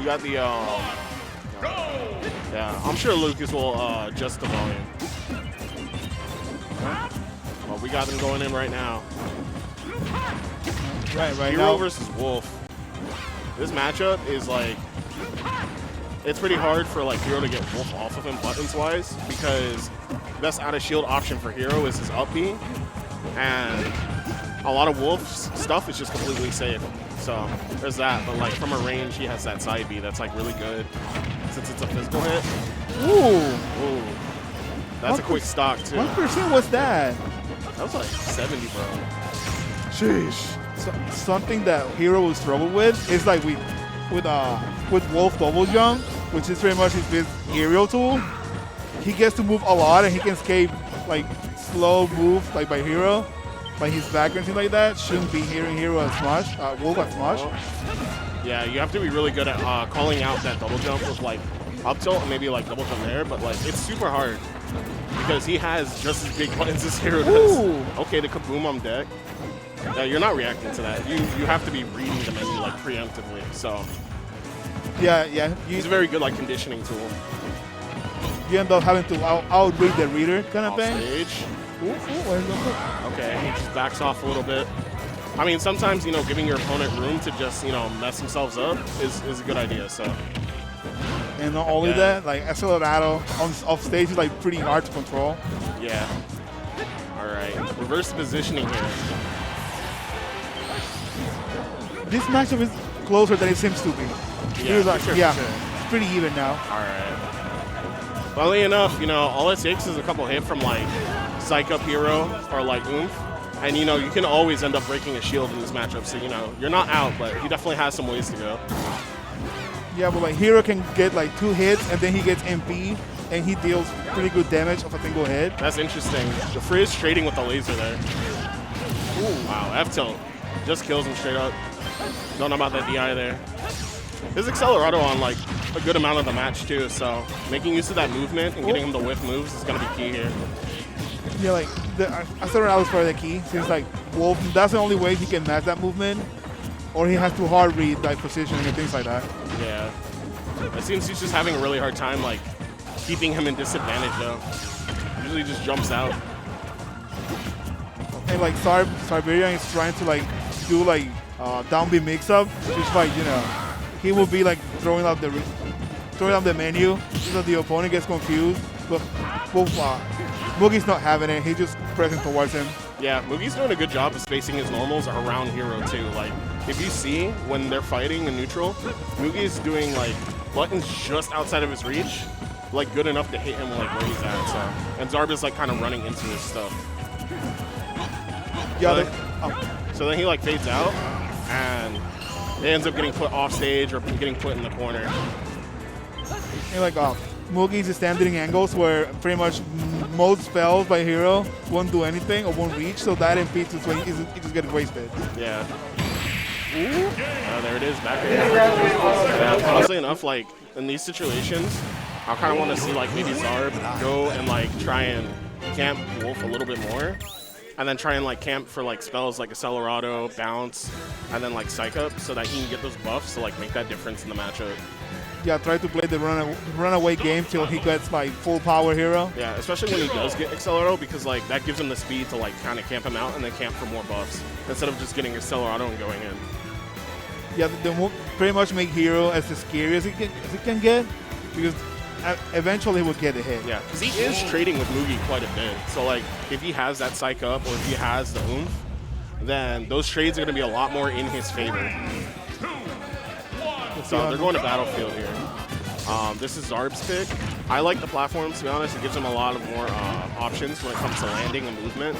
You got the, yeah, I'm sure Lucas will adjust the volume. Well, we got them going in right now. Right Hero now. versus Wolf. This matchup is like, it's pretty hard for like Hero to get Wolf off of him buttons-wise because best out of shield option for Hero is his up B, and a lot of Wolf's stuff is just completely safe. So there's that, but like from a range, he has that side B that's like really good since it's a physical hit. Ooh. Ooh. That's a quick stock too. 1% was that? That was like 70, bro. Sheesh. So, something that Hero will struggle with is like with Wolf double jump, which is pretty much his aerial tool. He gets to move a lot and he can escape like slow moves like by Hero. Like his back and things like that shouldn't be hearing Hero as much, Wolf as much. Yeah, you have to be really good at calling out that double jump with like up tilt and maybe like double jump there, but like it's super hard because he has just as big buttons as Hero does. Ooh. Okay, the kaboom on deck. You're not reacting to that. You have to be reading the menu like preemptively. So Yeah. he's a very good like conditioning tool. You end up having to outread the reader kind of Off thing. stage. Ooh. Okay, he just backs off a little bit. I mean, sometimes, you know, giving your opponent room to just, you know, mess themselves up is a good idea, so. And not only that, like Acelerado off stage is like pretty hard to control. Yeah. All right, reverse positioning here. This matchup is closer than it seems to be. Yeah, Like, for sure, yeah, for sure. it's pretty even now. All right. Funnily enough, you know, all it takes is a couple hit from like Psych Up Hero or like Oomph. And, you know, you can always end up breaking a shield in this matchup. So, you know, you're not out, but he definitely has some ways to go. Yeah, but like Hero can get like 2 hits and then he gets MP and he deals pretty good damage of a single hit. That's interesting. The Frizz trading with the laser there. Ooh, wow, F-tilt. Just kills him straight up. Don't know about that DI there. His Accelerado on like a good amount of the match too, so making use of that movement and getting him to whiff moves is going to be key here. Yeah, like Acelerado is probably the key since like Wolf, that's the only way he can match that movement, or he has to hard read like positioning and things like that. Yeah. It seems he's just having a really hard time like keeping him in disadvantage though. Usually just jumps out. And like Zarberian is trying to like do like down B mix up, just like, you know, he will be like throwing out the menu so that the opponent gets confused. But Mugi's not having it. He's just pressing towards him. Yeah, Mugi's doing a good job of spacing his normals around Hero too. Like, if you see when they're fighting in neutral, Mugi's doing like buttons just outside of his reach, like good enough to hit him like where he's at. So, and Zarba's like kind of running into his stuff. Yeah. So then he like fades out, and it ends up getting put off stage or getting put in the corner. And like Mugi's standing angles where pretty much most spells by Hero won't do anything or won't reach, so that impedes his way. He just gets wasted. Yeah. There it is, back there. Yeah, honestly enough, like in these situations, I kind of want to see like maybe Zarb go and like try and camp Wolf a little bit more, and then try and like camp for like spells like Accelerado, Bounce, and then like Psych Up, so that he can get those buffs to like make that difference in the matchup. Yeah, try to play the runaway game till he gets like full power Hero. Yeah, especially when he does get Accelerado, because like that gives him the speed to like kind of camp him out and then camp for more buffs instead of just getting Accelerado and going in. Yeah, they pretty much make Hero as scary as he can get, because eventually he will get a hit. Yeah, because he is trading with Mugi quite a bit. So like if he has that Psych Up or if he has the Oomph, then those trades are going to be a lot more in his favor. So they're going to Battlefield here. This is Zarb's pick. I like the platform, to be honest. It gives him a lot of more options when it comes to landing and movement.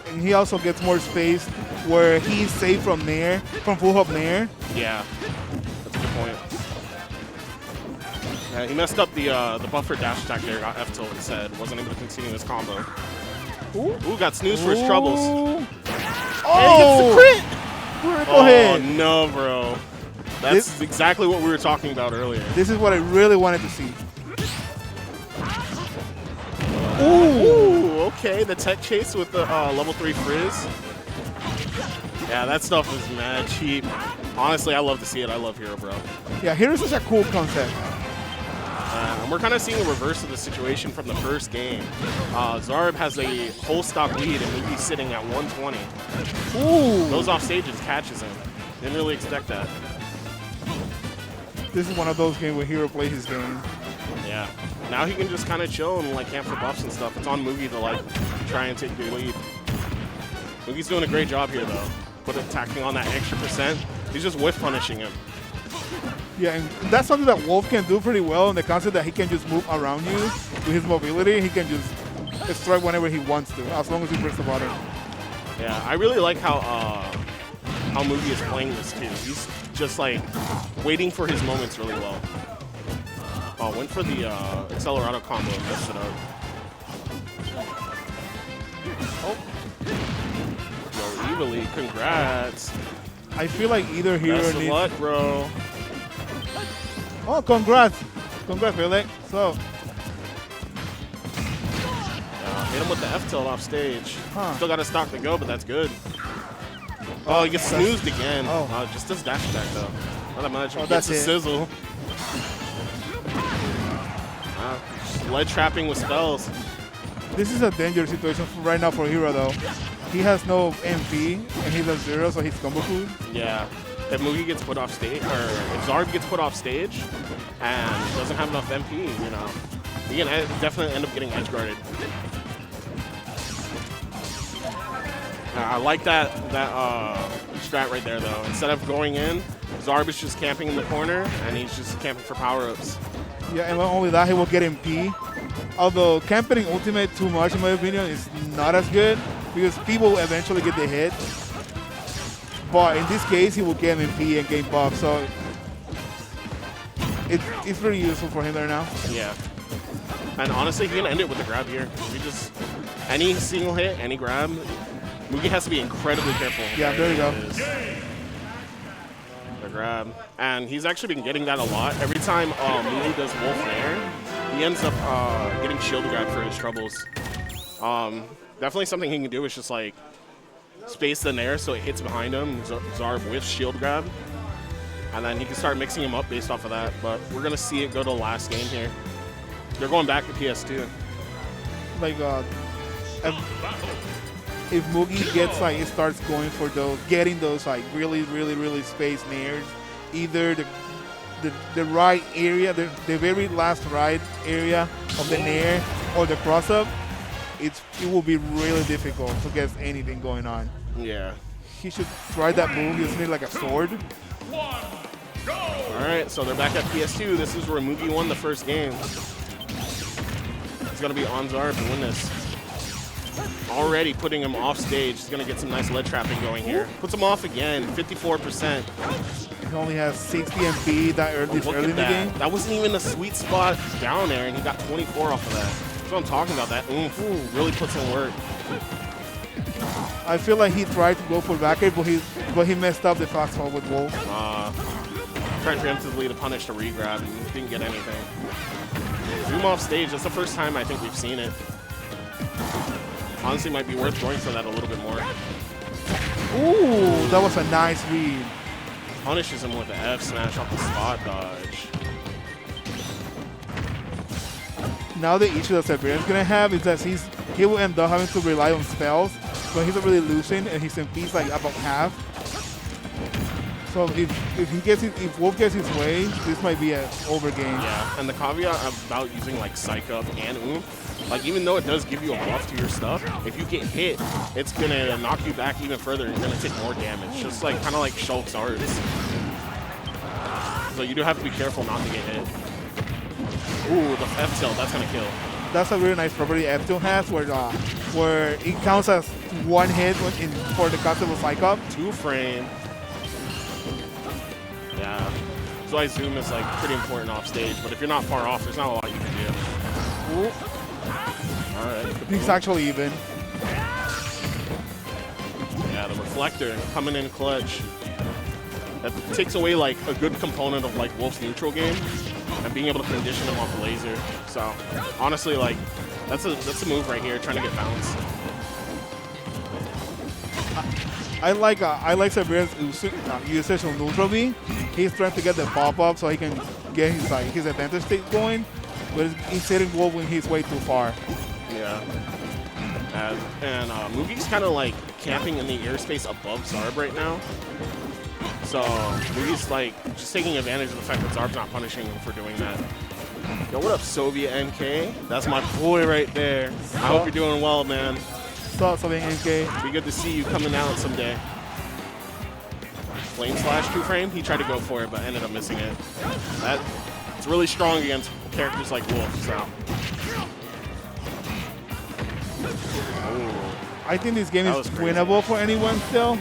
And he also gets more space where he's safe from Nair, from full up Nair. Yeah, that's a good point. Yeah, he messed up the buffer dash attack there, got F-tilt instead. Wasn't able to continue his combo. Ooh, got snooze for his troubles. Oh! And he gets the crit! Go ahead. Oh, no, bro. That's exactly what we were talking about earlier. This is what I really wanted to see. Ooh, okay. The tech chase with the level 3 Frizz. Yeah, that stuff is mad cheap. Honestly, I love to see it. I love Hero, bro. Yeah, Hero's such a cool concept. And we're kind of seeing the reverse of the situation from the first game. Zarb has a whole stock lead, and Mugi's sitting at 120. Ooh. Goes off stages, catches him. Didn't really expect that. This is one of those games where Hero plays his game. Yeah. Now he can just kind of chill and like camp for buffs and stuff. It's on Mugi to like try and take the lead. Mugi's doing a great job here though. Tacking on that extra percent. He's just whiff punishing him. Yeah, and that's something that Wolf can do pretty well in the concept that he can just move around you with his mobility. He can just strike whenever he wants to, as long as he presses the button. Yeah, I really like how Mugi is playing this too. He's just like waiting for his moments really well. Oh, went for the Accelerado combo and messed it up. Oh. Yo, Evilly, congrats. I feel like either Hero Best of needs... luck, bro. Oh, congrats. Congrats, Felix. So, Hit him with the F-tilt off stage. Huh. Still got a stock to go, but that's good. Oh, he gets snoozed again. Oh. Just does dash attack, though. Not that much. Oh, Gets that's a it. sizzle. Lead trapping with spells. this is a dangerous situation right now for Hero, though. He has no MP, and he's at 0, so he's combo food. Yeah. If Mugi gets put off stage, or if Zarb gets put off stage and doesn't have enough MP, you know, he can definitely end up getting edge guarded. I like that strat right there, though. Instead of going in, Zarb is just camping in the corner, and he's just camping for power-ups. Yeah, and not only that, he will get MP. Although camping ultimate too much, in my opinion, is not as good because people will eventually get the hit. But in this case, he will get MP and gain buff, so it's pretty useful for him there now. Yeah. And honestly, he can end it with a grab here. If he just any single hit, any grab, Mugi has to be incredibly careful. Yeah, there you go. The grab. And he's actually been getting that a lot. Every time Mugi does Wolf Nair, he ends up getting shield grab for his troubles. Definitely something he can do is just like space the Nair so it hits behind him, Zarb with shield grab. And then he can start mixing him up based off of that. But we're going to see it go to the last game here. They're going back to PS2. Like, if Mugi gets like, it starts going for those, getting those like really spaced nairs, either the right area, the very last right area of the nair or the cross up, it will be really difficult to get anything going on. Yeah. He should try that move. He just need like a sword. All right, so they're back at PS2. This is where Mugi won the first game. He's gonna be on Zarb to win this. Already putting him off stage. He's gonna get some nice lead trapping going here. Puts him off again, 54%. He only has 60 MP that early in the game. That wasn't even a sweet spot down there, and he got 24 off of that. That's what I'm talking about. That oomph really puts in work. I feel like he tried to go for back air, but he messed up the fast fall with Wolf. Tried preemptively to punish the re-grab and didn't get anything. Zoom off stage, that's the first time I think we've seen it. Honestly, might be worth going for that a little bit more. Ooh, that was a nice read. Punishes him with the F smash off the spot dodge. Now the issue that Zarberian's gonna have is that he will end up having to rely on spells, but he's not really losing, and his MP's like about half. So if Wolf gets his way, this might be an over game. Yeah, and the caveat about using like Psych Up and Oomph, like even though it does give you a buff to your stuff, if you get hit, it's gonna knock you back even further and you're gonna take more damage. Just like kind of like Shulk's arts. So you do have to be careful not to get hit. Ooh, the F-tilt, that's gonna kill. That's a really nice property F2 has where it counts as one hit for the concept of Psych Up. 2-frame. Yeah. So I zoom is like pretty important off stage, but if you're not far off, there's not a lot you can do. Ooh. Alright. It's actually even. Yeah, the reflector coming in clutch. That takes away like a good component of like Wolf's neutral game and being able to condition him off the laser. So honestly, like that's a move right here, trying to get bounce. I like Zarberian's usage of neutral B. He's trying to get the pop up so he can get his advantage state going, but he's hitting Wolf when he's way too far. Yeah. And Mugi's kind of like camping in the airspace above Zarb right now. So Mugi's like just taking advantage of the fact that Zarb's not punishing him for doing that. Yo, what up, Soviet NK? That's my boy right there. I hope you're doing well, man. What's up, Soviet NK? Be good to see you coming out someday. Flame slash 2-frame. He tried to go for it, but ended up missing it. It's really strong against characters like Wolf. So. I think this game is winnable for anyone still,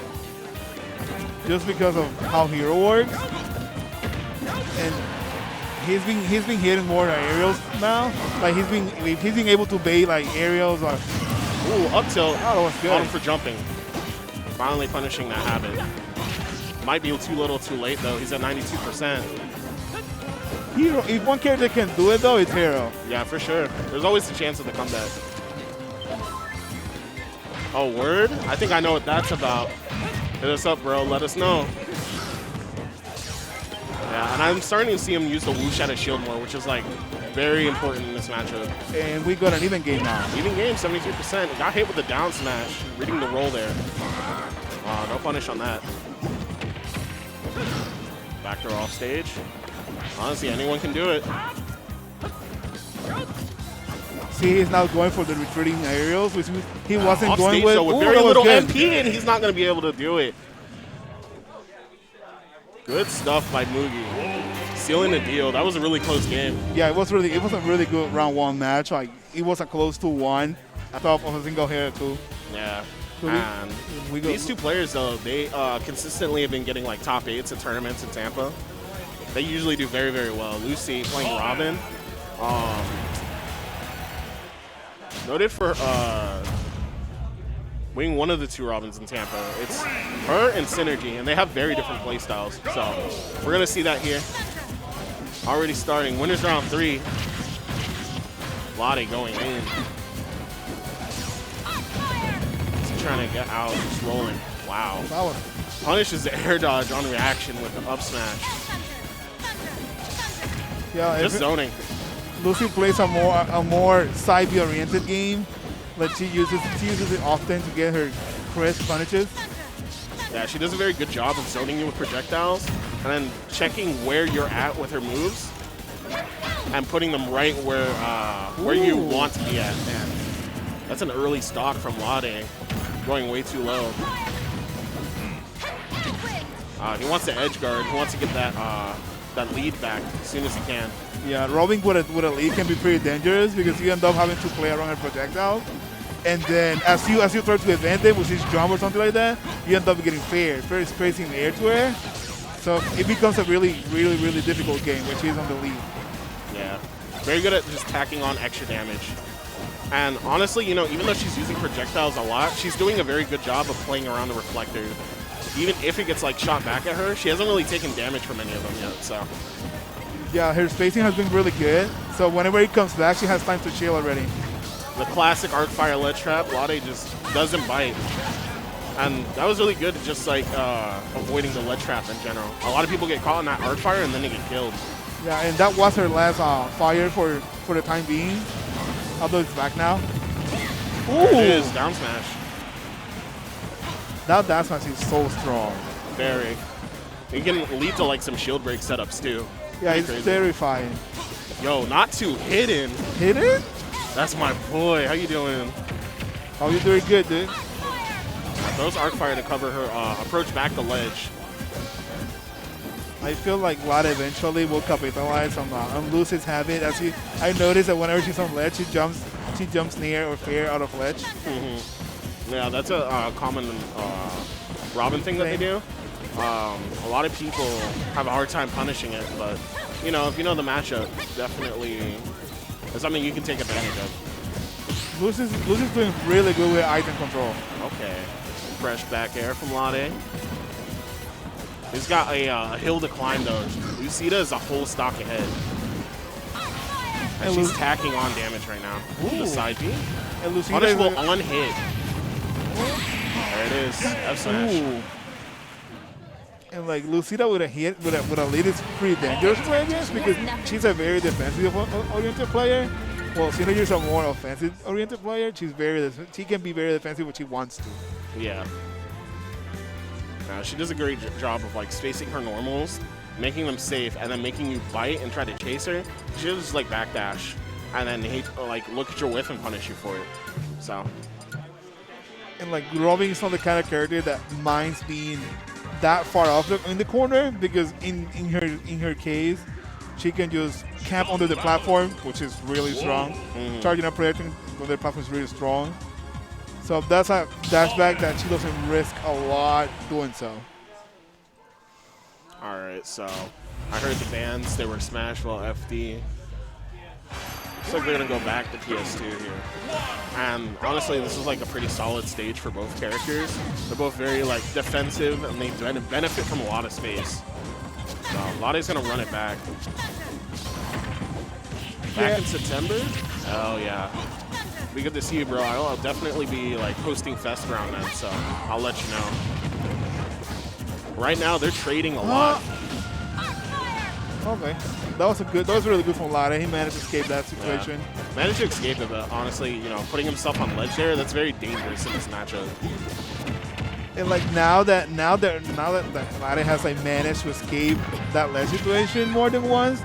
just because of how Hero works. And he's been hitting more aerials now. Like he's been able to bait like aerials or up tilt. Oh, that was good. On him for jumping. Finally punishing that habit. Might be too little, too late though. He's at 92%. Hero. If one character can do it though, it's Hero. Yeah, for sure. There's always a chance of the comeback. Oh, word? I think I know what that's about. Hit us up, bro. Let us know. Yeah, and I'm starting to see him use the whoosh at a shield more, which is like very important in this matchup. And we got an even game now. Even game, 72%. Got hit with the down smash, reading the roll there. No punish on that. Back throw off stage. Honestly, anyone can do it. See, he's now going for the retreating aerials, which he wasn't off going stage, with. So with very little MP, and he's not going to be able to do it. Good stuff by Mugi. Sealing the deal. That was a really close game. Yeah, it was a really good round one match. Like it was a close 2-1. I thought of a single hit too. Yeah. So and these two players though, they consistently have been getting like top 8s at tournaments in Tampa. They usually do very, very well. Lucy playing Robin. Noted for winning one of the two Robins in Tampa. It's her and Synergy, and they have very different play styles. So we're going to see that here. Already starting. Winners round 3. Lade going in. Just trying to get out, just rolling. Wow. Punishes the air dodge on reaction with the up smash. Yeah, just zoning. Lucy plays a more side B oriented game, but she uses it often to get her crisp punishes. Yeah, she does a very good job of zoning you with projectiles and then checking where you're at with her moves and putting them right where you want to be at. Man, that's an early stock from Lade, going way too low. He wants to edge guard. He wants to get that lead back as soon as he can. Yeah, robbing with a lead can be pretty dangerous because you end up having to play around a projectile. And then as you try to event it, which is jump or something like that, you end up getting very spacing in the air to air. So it becomes a really difficult game when she's on the lead. Yeah, very good at just tacking on extra damage. And honestly, you know, even though she's using projectiles a lot, she's doing a very good job of playing around the reflector. Even if it gets like shot back at her, she hasn't really taken damage from any of them yet, so. Yeah, her spacing has been really good. So whenever it comes back, she has time to chill already. The classic arc fire ledge trap, Lade just doesn't bite. And that was really good, just like avoiding the ledge trap in general. A lot of people get caught in that arc fire and then they get killed. Yeah, and that was her last fire for the time being. Although it's back now. Ooh. There it is, down smash. That down smash is so strong. Very. It can lead to like some shield break setups too. Yeah, it's terrifying. Yo, not too hidden. Hidden? That's my boy. How you doing? Oh, you're doing good, dude. Throws arc fire to cover her approach back the ledge. I feel like Lade eventually will capitalize on Lucy's habit. I noticed that whenever she's on ledge, she jumps near or fair out of ledge. Mm-hmm. Yeah, that's a common Robin thing that they do. A lot of people have a hard time punishing it, but you know, if you know the matchup, definitely it's something you can take advantage of. Lucy's doing really good with item control. Okay, fresh back air from Lade. He's got a hill to climb though. Lucida is a whole stock ahead. And she's tacking on damage right now. Ooh. The side B. And Lucida punishable on hit. There it is. F smash. Ooh. And like Lucida with a hit, with a lead is pretty dangerous to play against because she's a very defensive oriented player. Well, Synergy's a more offensive oriented player. She can be very defensive when she wants to. Yeah. She does a great job of like spacing her normals, making them safe, and then making you bite and try to chase her. She'll just like backdash and then like look at your whiff and punish you for it. So. And like Robin is not the kind of character that minds being that far off in the corner because in her case, she can just camp under the platform, which is really strong. Charging up protection under the platform is really strong. So that's a dashback that she doesn't risk a lot doing so. All right, so I heard the bans. They were Smash, well, FD. Looks like they're going to go back to PS2 here. And honestly, this is like a pretty solid stage for both characters. They're both very like defensive, and they benefit from a lot of space. So Lade's going to run it back. Back in September? Oh, yeah. Be good to see you, bro. I'll definitely be like hosting Fest around then, so I'll let you know. Right now, they're trading a lot. Okay. That was really good from Lade. He managed to escape that situation. Yeah. Managed to escape it, but honestly, you know, putting himself on ledge there, that's very dangerous in this matchup. And like now that Lade has like managed to escape that ledge situation more than once,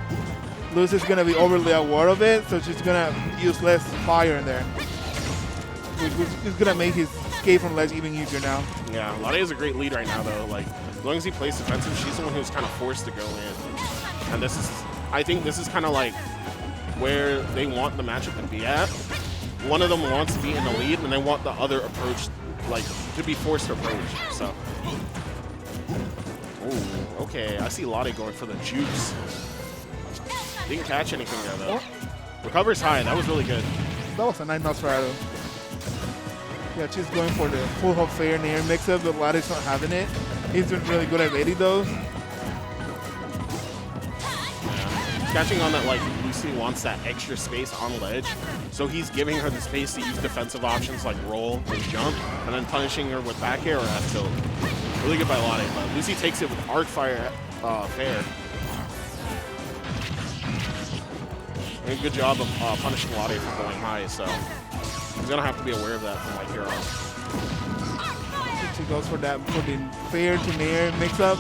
Lucy's gonna be overly aware of it, so she's gonna use less fire in there, which is gonna make his escape from ledge even easier now. Yeah, Lade is a great lead right now, though. Like, as long as he plays defensive, she's the one who's kind of forced to go in. And this is, I think this is kind of like where they want the matchup to be at. One of them wants to be in the lead, and they want the other approach, like, to be forced to approach. So, ooh, okay, I see Lade going for the juice. Didn't catch anything there, though. Recovers high. That was really good. That was a nice Nosferatu. Yeah, she's going for the full hop fair nair mix-up, but Lade's not having it. He's been really good at leading those. Catching on that, like, Lucy wants that extra space on ledge, so he's giving her the space to use defensive options like roll and jump, and then punishing her with back air or F tilt. Really good by Lade, but Lucy takes it with arc fire fair. And good job of punishing Lade for going high, so he's gonna have to be aware of that from like here on. She goes for that fair to nair mix-up.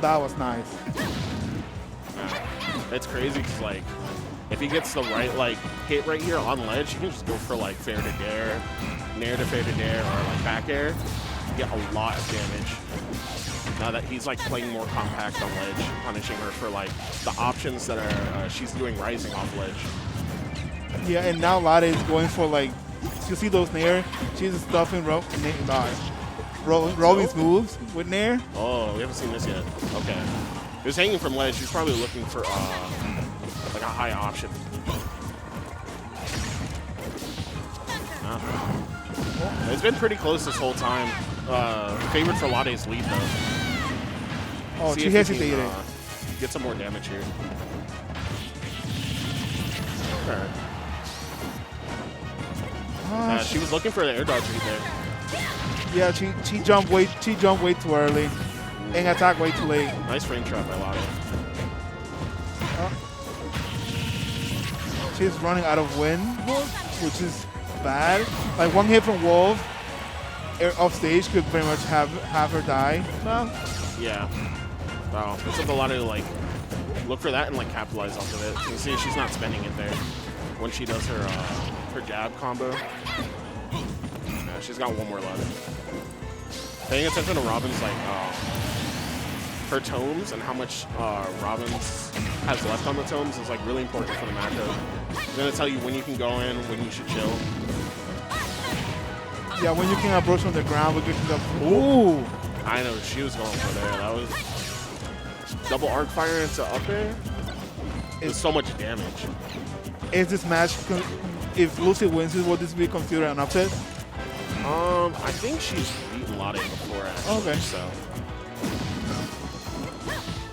That was nice. It's crazy because, like, if he gets the right, like, hit right here on ledge, you can just go for, like, fair to dare, nair to fair to dare, or, like, back air. Get a lot of damage. Now that he's, like, playing more compact on ledge, punishing her for, like, the options that are she's doing rising off ledge. Yeah, and now Lade is going for, like, you see those nair? She's stuffing Robin's moves with nair. Oh, we haven't seen this yet. Okay. He was hanging from ledge. He's probably looking for like a high option. It's been pretty close this whole time. Favored for Lade's lead though. Oh, she hesitated. Get some more damage here. Okay. She was looking for the air dodge right there. Yeah, she jumped way too early and attacked way too late. Nice frame trap by Lade. She's running out of wind, which is bad. Like one hit from Wolf off stage could pretty much have her die now. Yeah. Wow. It's up to Lade to like look for that and like capitalize off of it. You see she's not spending it there when she does her jab combo. Yeah, she's got one more left. Paying attention to Robin's like her tomes and how much Robin's has left on the tomes is like really important for the matchup. It's gonna tell you when you can go in, when you should chill. Yeah, when you can approach on the ground, but you can ooh. I know she was going for there. That was double arc fire into up air. It's so much damage. Is this match, if Lucy wins it, will this be considered an upset? I think she's beaten Lade before, actually. Okay. So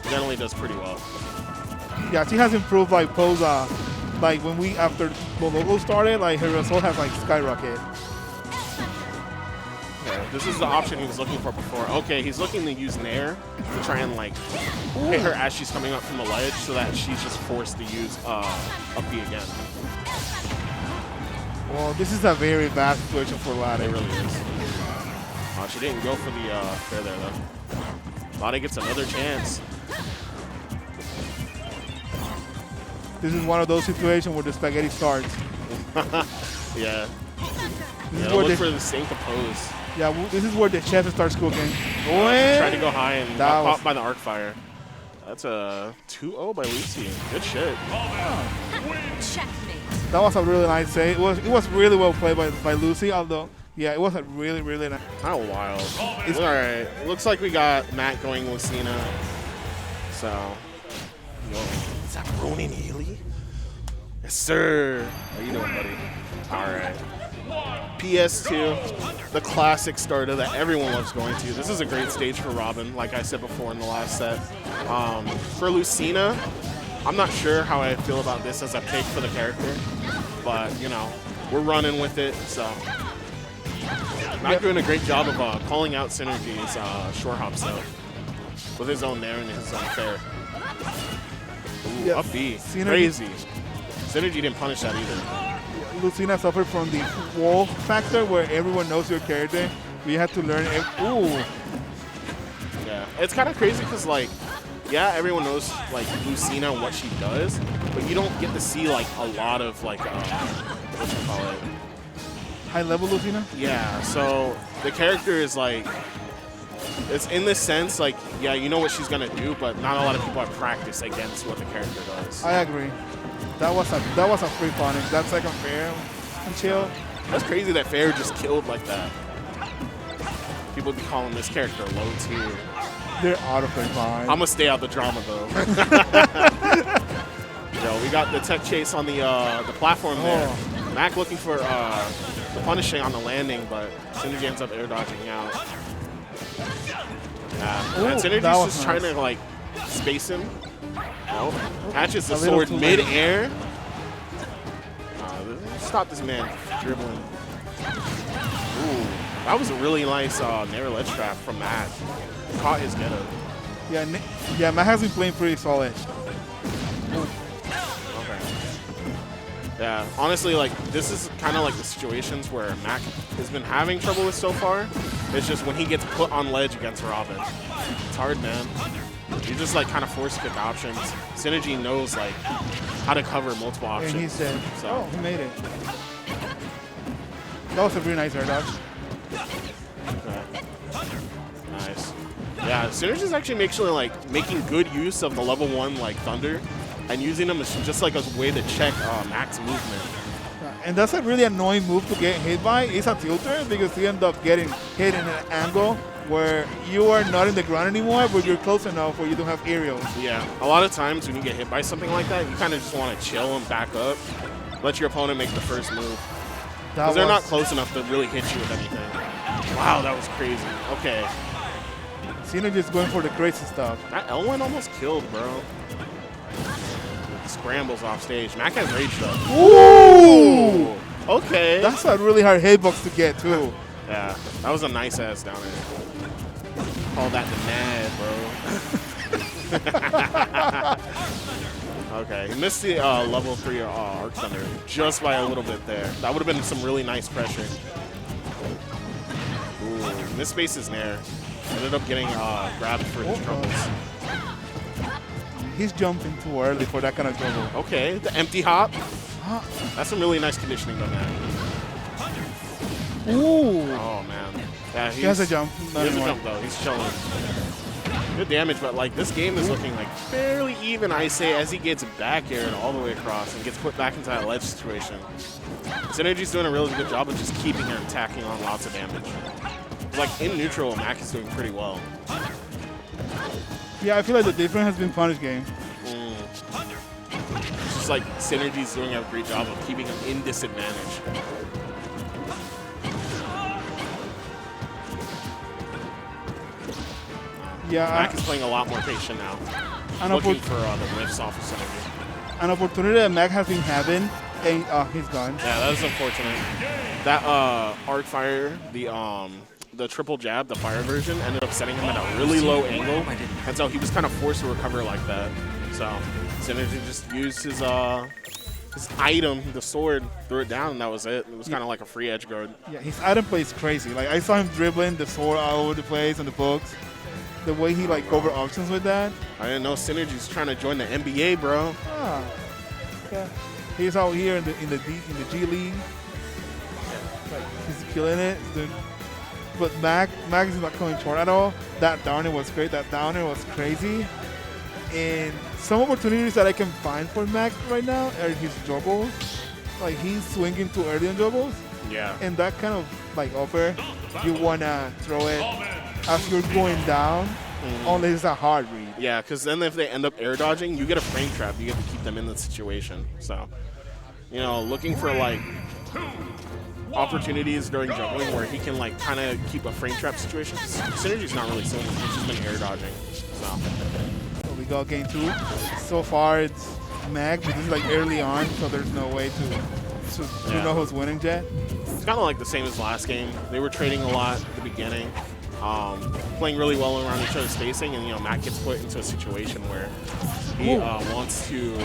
generally does pretty well. Yeah, she has improved like pose. Like when after the logo started, like her result has like skyrocketed. This is the option he was looking for before. Okay, he's looking to use Nair to try and like hit her as she's coming up from the ledge so that she's just forced to use up B again. Well, this is a very bad situation for Lade. It really is. She didn't go for the fair there though. Lade gets another chance. This is one of those situations where the spaghetti starts. Yeah. This is Look where for the sink oppose. yeah, this is where the chef starts cooking. Tried to go high and That got was- popped by the arc fire. That's a 2-0 by Lucy. Good shit. Checkmate. That was a really nice save. It was really well played by Lucy, although, yeah, it was a really, really nice. Kind of wild. It's all right. Looks like we got Matt going Lucina. So, is that Ronin Healy? Yes, sir. How you doing, buddy? All right. PS2, the classic starter that everyone loves going to. This is a great stage for Robin, like I said before in the last set. For Lucina, I'm not sure how I feel about this as a pick for the character, but, you know, we're running with it, so. Not doing a great job of calling out Synergy's short hop set with his own Nair and his own fair. Ooh, Yeah, up B. Synergy- Crazy. Synergy didn't punish that either. Lucina suffered from the wall factor where everyone knows your character. We had to learn. Ooh. Yeah, it's kind of crazy because, like, yeah, everyone knows, like, Lucina and what she does, but you don't get to see, like, a lot of, like, what you call it? High level Lucina? Yeah, so the character is, like, it's in this sense, like, yeah, you know what she's going to do, but not a lot of people have practiced against what the character does. I agree. That was a free punish. That second fair and chill. That's crazy that Fair just killed like that. People be calling this character low tier. They're out of their mind. I'm gonna stay out the drama though. Yo, we got the tech chase on the platform there. Mac looking for the punishing on the landing, but Synergy ends up air dodging out. Yeah, and Synergy's that was just nice. trying to like space him. Oh, catches the A little sword too late. mid-air. Stop this man dribbling. Ooh, that was a really nice Nair ledge trap from Matt. Caught his ghetto. Yeah, Matt has been playing pretty solid. Okay. Yeah, honestly, like, this is kind of like the situations where Mac has been having trouble with so far. It's just when he gets put on ledge against Robin. It's hard, man. You just, like, kind of force to pick options. Synergy knows, like, how to cover multiple options. And he said, So. oh, he made it. That was a really nice air dodge. Okay. Nice. Yeah, Synergy's actually making good use of the level 1, like, Thunder and using them as just, like, a way to check Mac's movement. And that's a really annoying move to get hit by. It's a tilter because you end up getting hit in an angle where you are not in the ground anymore, but you're close enough where you don't have aerials. Yeah, a lot of times when you get hit by something like that, you kind of just want to chill and back up, let your opponent make the first move. Because they're not close enough to really hit you with anything. Wow, that was crazy. Okay. Cena just going for the crazy stuff. That Elwyn almost killed, bro. Scrambles off stage. Mac has rage though. Ooh! Okay. That's a really hard hitbox to get, too. Yeah, that was a nice ass down there. Call that the mad, bro. Okay, he missed the level 3 Arc Thunder just by a little bit there. That would have been some really nice pressure. Ooh, missed spaces Nair. Ended up getting grabbed for his troubles. He's jumping too early for that kind of trouble. Okay, the empty hop. That's some really nice conditioning on that. Ooh! Oh, man. Yeah, He has a jump. He has a jump, though. He's chilling. Good damage, but like this game is looking like fairly even, I say, as he gets back aired all the way across and gets put back into that ledge situation. Synergy's doing a really good job of just keeping him tacking on lots of damage. Like in neutral, Mac is doing pretty well. Yeah, I feel like the difference has been punish game. It's just like Synergy's doing a great job of keeping him in disadvantage. Yeah, Mac is playing a lot more patient now. Looking for the riffs off of Synergy. An opportunity that Mac has been having, and he's gone. Yeah, that is unfortunate. That arc fire, the the triple jab, the fire version, ended up setting him at a really low angle, and so he was kind of forced to recover like that. So Synergy just used his item, the sword, threw it down, and that was it. It was kind of like a free edge guard. Yeah, his item play is crazy. Like, I saw him dribbling the sword all over the place on the books. The way he like cover options with that. I didn't know Synergy's trying to join the NBA, bro. Ah, yeah. He's out here in the G League. Like, he's killing it. But Mag is not coming short at all. That downer was great. That downer was crazy. And some opportunities that I can find for Mag right now are his juggles. Like, he's swinging too early on juggles. Yeah. And that kind of like upper, you wanna throw it as you're going down, unless it's a hard read. Yeah, because then if they end up air dodging, you get a frame trap. You get to keep them in the situation. So, you know, looking for like opportunities during juggling where he can like kind of keep a frame trap situation. Synergy's not really swinging. He's just been air dodging. So we got game 2. So far it's Mag, but this is like early on, so there's no way to know who's winning yet. It's kind of like the same as last game. They were trading a lot at the beginning, playing really well around each other's spacing, and you know Matt gets put into a situation where he wants to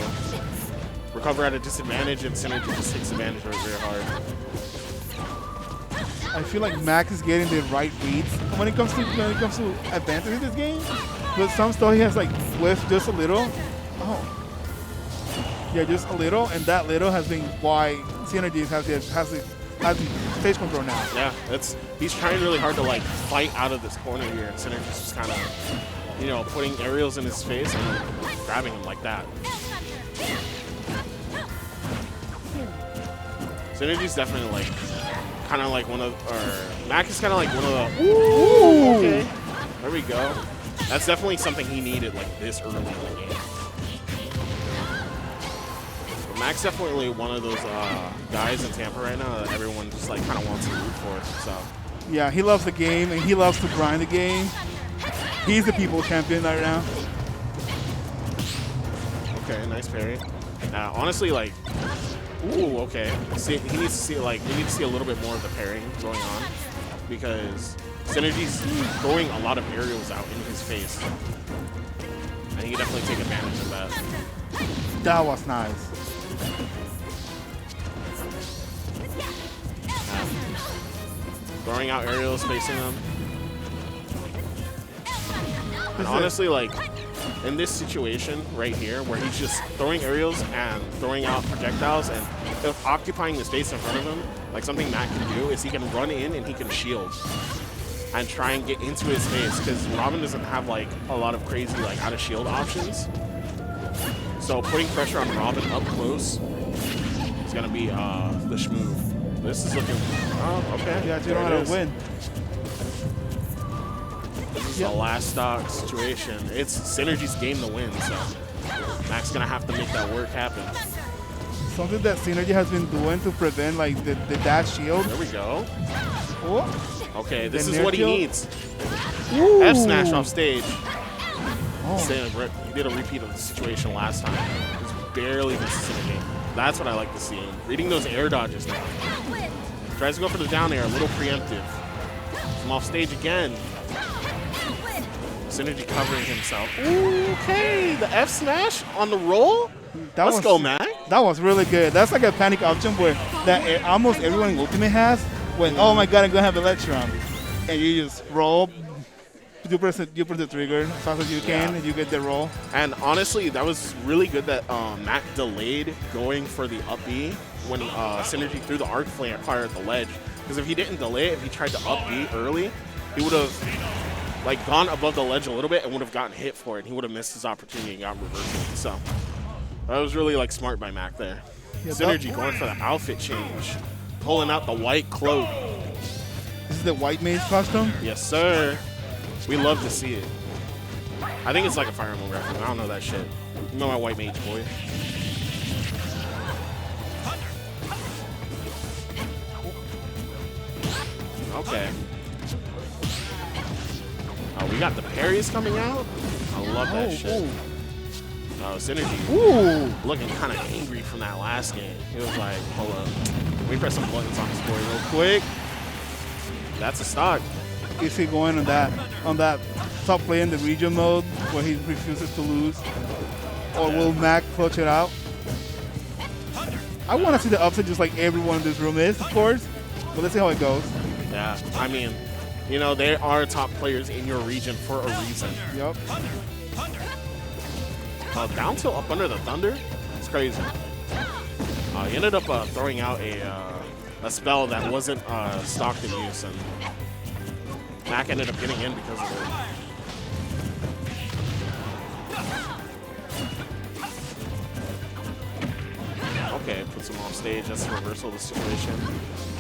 recover at a disadvantage, and Synergy just takes advantage of it very hard. I feel like Mac is getting the right reads when it comes to advantage in this game, but some stuff he has like whiffed just a little. Oh. Yeah, just a little, and that little has been why Synergy has the stage control now. Yeah, he's trying really hard to like fight out of this corner here, and Synergy's just kind of, you know, putting aerials in his face and grabbing him like that. Synergy's definitely like, kind of like one of, or Mac is kind of like one of the. Ooh, okay, there we go. That's definitely something he needed like this early in the game. Mac's definitely one of those guys in Tampa right now that everyone just like kind of wants to root for. So yeah, he loves the game and he loves to grind the game. He's the people champion right now. Okay, nice parry. Honestly, like, ooh, okay. See, he needs to see we need to see a little bit more of the parrying going on because Synergy's throwing a lot of aerials out in his face, and he can definitely take advantage of that. That was nice. Throwing out aerials, facing them. And honestly, like, in this situation right here, where he's just throwing aerials and throwing out projectiles and occupying the space in front of him, like something Matt can do is he can run in and he can shield and try and get into his face because Robin doesn't have like a lot of crazy like out of shield options. So putting pressure on Robin up close is gonna be the schmove. This is looking, okay. Yeah, you don't know how to win. This is the last stock situation. It's Synergy's game to win, so Mac's gonna have to make that work happen. Something that Synergy has been doing to prevent like the dash shield. There we go. Oh. Okay, this is what he needs. Ooh. F smash off stage. Oh. He did a repeat of the situation last time. He was barely misses in the game. That's what I like to see. Reading those air dodges now. Tries to go for the down air, a little preemptive. From off stage again. Synergy covering himself. Okay, the F smash on the roll. Let's go, Mac. That was really good. That's like a panic option where that almost everyone in Ultimate has. When oh my god, I'm gonna have Electron, and you just roll. You press the trigger as fast as you can, and you get the roll. And honestly, that was really good that Mac delayed going for the up B when Synergy threw the arc fire at the ledge. Because if he didn't delay it, if he tried to up B early, he would have like gone above the ledge a little bit and would have gotten hit for it. And he would have missed his opportunity and got reversed. So that was really like smart by Mac there. Yeah, Synergy going for the outfit change, pulling out the white cloak. This is the white mage costume? Yes, sir. We love to see it. I think it's like a Fire Emblem reference. I don't know that shit. You know my white mage boy. Okay. Oh, we got the parries coming out. I love that shit. Oh, Synergy. Ooh. Looking kind of angry from that last game. He was like, hold up. Let me press some buttons on this boy real quick. That's a stock. is he going on that top play in the region mode where he refuses to lose? Or will Mac clutch it out? I want to see the upset just like everyone in this room is, of course. But let's see how it goes. Yeah, I mean, you know, they are top players in your region for a reason. Yep. Down tilt up under the Thunder? It's crazy. He ended up throwing out a spell that wasn't stocked in use, and Mac ended up getting in because of it. Okay, puts him off stage. That's the reversal of the situation.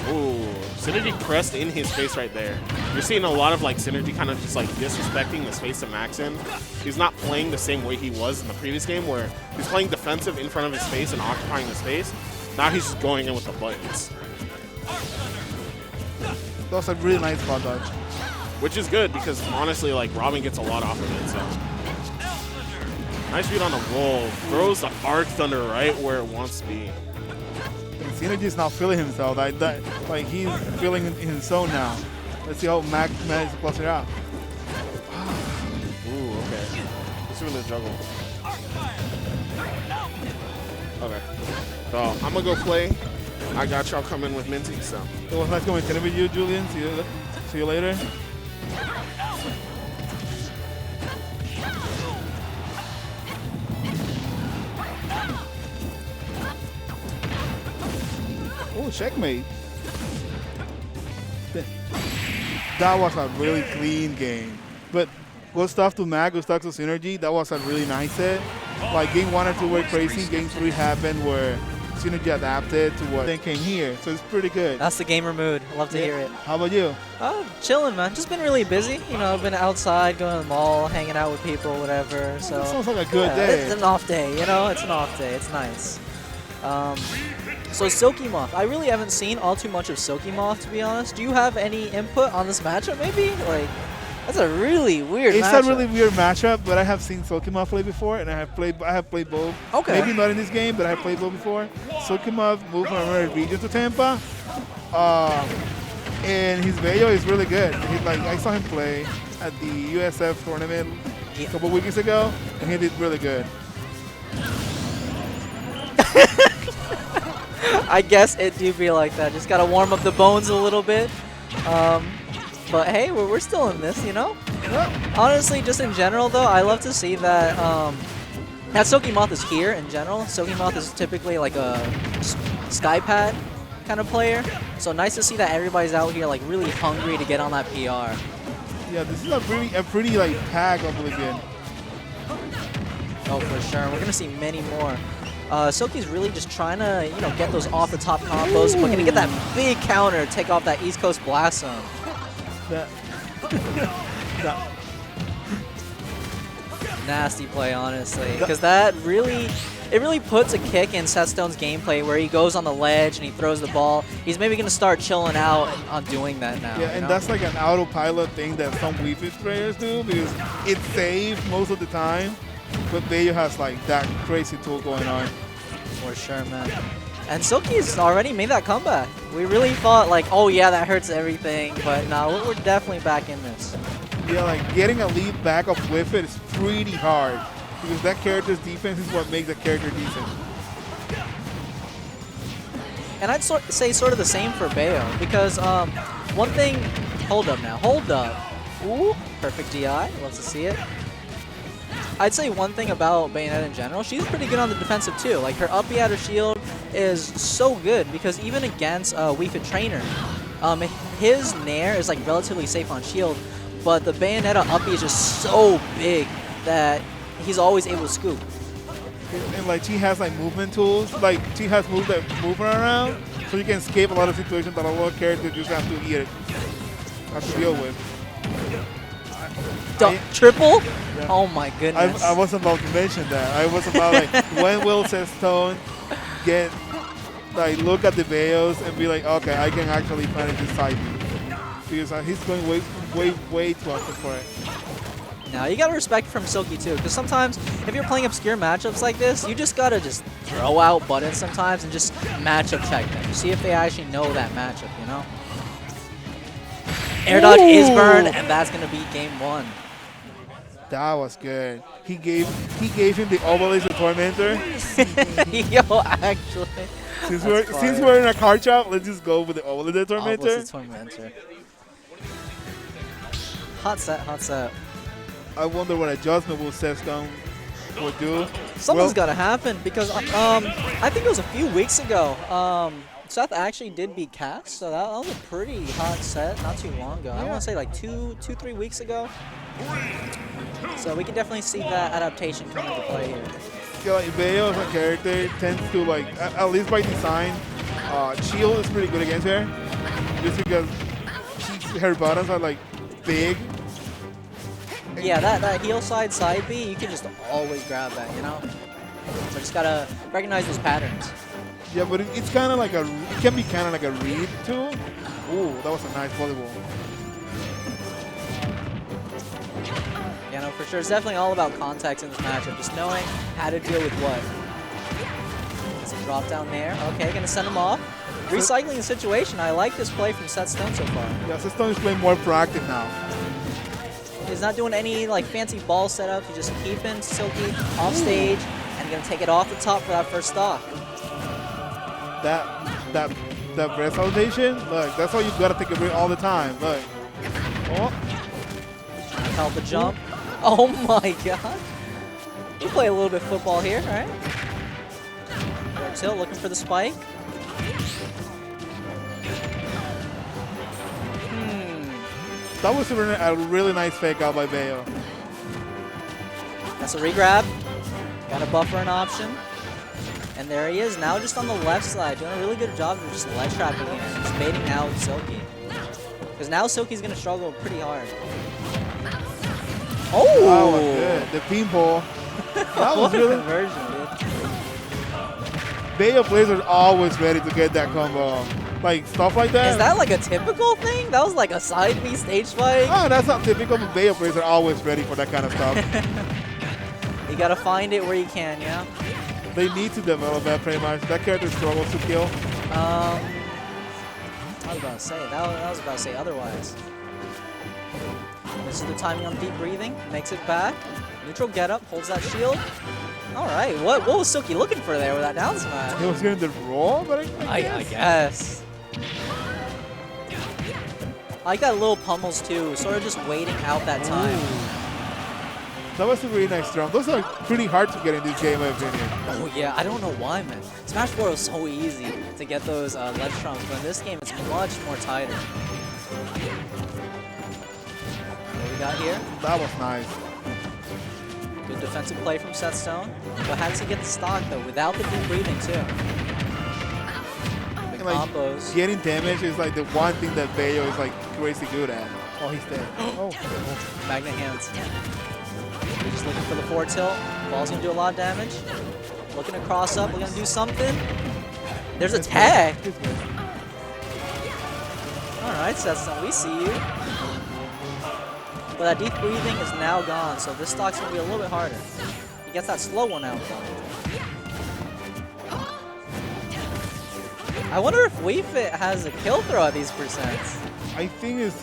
Ooh, Synergy pressed in his face right there. You're seeing a lot of like Synergy kind of just like disrespecting the space that Mac's in. He's not playing the same way he was in the previous game where he's playing defensive in front of his face and occupying the space. Now he's just going in with the buttons. That was a really nice spot dodge. Which is good because honestly, like Robin gets a lot off of it, so. Nice read on the roll. Throws the Arc Thunder right where it wants to be. Synergy's not feeling himself. Like he's feeling in his zone now. Let's see how Mac manages to clutch it out. Ooh, okay. It's really a juggle. Okay. So I'm gonna go play. I got y'all coming with Minty, so. It was nice going to with you, Julian. See you later. Oh, checkmate. That was a really clean game. But good stuff to Mac, good stuff to Synergy. That was a really nice set. Like game 1 or 2 were crazy. Game 3 happened where Synergy adapted to what then came here. So it's pretty good. That's the gamer mood. I love to hear it. How about you? Chilling, man. Just been really busy. You know, I've been outside, going to the mall, hanging out with people, whatever. So That sounds like a good yeah, day. It's an off day, you know? It's an off day. It's nice. So Silky Moth. I really haven't seen all too much of Silky Moth, to be honest. Do you have any input on this matchup, maybe? Like, that's a really weird matchup. It's a really weird matchup, but I have seen Silky Moth play before, and I have played both. Okay. Maybe not in this game, but I have played both before. Silky Moth moved from another region to Tampa, and his video is really good. I saw him play at the USF tournament a couple weeks ago, and he did really good. I guess it do be like that. Just gotta warm up the bones a little bit. But hey, we're still in this, you know? Yep. Honestly, just in general though, I love to see that that Silky Moth is here in general. Silky Moth is typically like a Skypad kind of player. So nice to see that everybody's out here like really hungry to get on that PR. Yeah, this is a pretty like pack Oblivion. Oh, for sure. We're gonna see many more. Silky's really just trying to, you know, get those off the top combos. We're gonna get that big counter, take off that East Coast Blast Zone. Nasty play, honestly, because that really, it really puts a kick in Seth Stone's gameplay where he goes on the ledge and he throws the ball. He's maybe gonna start chilling out on doing that now. Yeah, and that's like an autopilot thing that some Wii Fit players do because it's safe most of the time. But Bayo has like that crazy tool going on. For sure, man. And Silky's already made that comeback. We really thought like, oh yeah, that hurts everything. But no, we're definitely back in this. Yeah, like getting a lead back up with it is pretty hard because that character's defense is what makes the character decent. And I'd say sort of the same for Bayo because one thing, hold up now, hold up. Ooh, perfect DI, love to see it. I'd say one thing about Bayonetta in general, she's pretty good on the defensive too. Like her up B out of shield is so good because even against Wii Fit Trainer, his Nair is like relatively safe on shield, but the Bayonetta up B is just so big that he's always able to scoop. And like she has like movement tools, like she has moves that move her around, so you can escape a lot of situations that a lot of characters just have to deal with. Triple? Yeah. Oh my goodness. I wasn't about to mention that. I was about like when will Seth Stone look at the Bayos and be like, okay, I can actually manage this side because he's going way too often for it. Now you gotta respect from Silky too, because sometimes if you're playing obscure matchups like this, you just gotta just throw out buttons sometimes and just matchup check them. See if they actually know that matchup, you know? Air dodge is burned, and that's gonna be game 1. That was good. He gave him the Obelisk the Tormentor. Yo, actually. Since we're in a card shop, let's just go with the Obelisk the Tormentor. Obelisk the Tormentor. Hot set, hot set. I wonder what adjustment will Seth will do. Something's gotta happen because I think it was a few weeks ago. Seth actually did beat Cass, so that was a pretty hot set not too long ago. I want to say like 3 weeks ago. So we can definitely see that adaptation come into play here. Yeah, like Bayo as a character tends to like, at least by design, shield is pretty good against her. Just because her buttons are like big. Yeah, that heel side B, you can just always grab that, you know? So just gotta recognize those patterns. Yeah, but it's kind of like it can be kind of like a read too. Ooh, that was a nice volleyball. Yeah, no, for sure. It's definitely all about context in this matchup, just knowing how to deal with what. It's a drop down there. Okay, gonna send him off. Recycling the situation. I like this play from Seth Stone so far. Yeah, Seth Stone is playing more proactive now. He's not doing any like fancy ball setups. He's just keeping Silky off stage and gonna take it off the top for that first stock. That breath salvation, look, that's how you gotta take a break all the time. Look. Oh. Help the jump. Oh my god. We play a little bit of football here, right? Tilt looking for the spike. That was a really nice fake out by Bayo. That's a regrab. Got a buffer an option. And there he is, now just on the left side, doing a really good job of just ledge trapping here, just baiting out Silky. Because now Silky's going to struggle pretty hard. Oh! That was good. The pinball. That was really conversion, dude. Bayo players are always ready to get that combo. Like, stuff like that. Is that like a typical thing? That was like a side B stage spike? Oh, that's not typical, but Bayo players are always ready for that kind of stuff. You got to find it where you can, yeah? They need to develop that pretty much. That character struggles to kill. I was about to say, I was about to say otherwise. This is the timing on deep breathing, makes it back. Neutral get up, holds that shield. All right, what was Silky looking for there with that down smash? He was getting the roll, but I guess. I like that little pummels too, sort of just waiting out that time. Ooh. That was a really nice drum. Those are pretty hard to get in this game, in my opinion. Oh yeah, I don't know why, man. Smash 4 was so easy to get those ledge drums, but in this game it's much more tighter. What we got here? That was nice. Good defensive play from Seth Stone. But how does he get the stock though, without the deep breathing too? Big Like, combos. getting damage is like the one thing that Bayo is like crazy good at. Oh, he's dead. Oh. Magnet hands. He's just looking for the forward tilt. Ball's gonna do a lot of damage. Looking to cross up, we're gonna do something. There's a tag. Alright, Seth Stone, we see you. But that deep breathing is now gone, so this stock's gonna be a little bit harder. He gets that slow one out though. I wonder if Wii Fit has a kill throw at these percents. I think it's.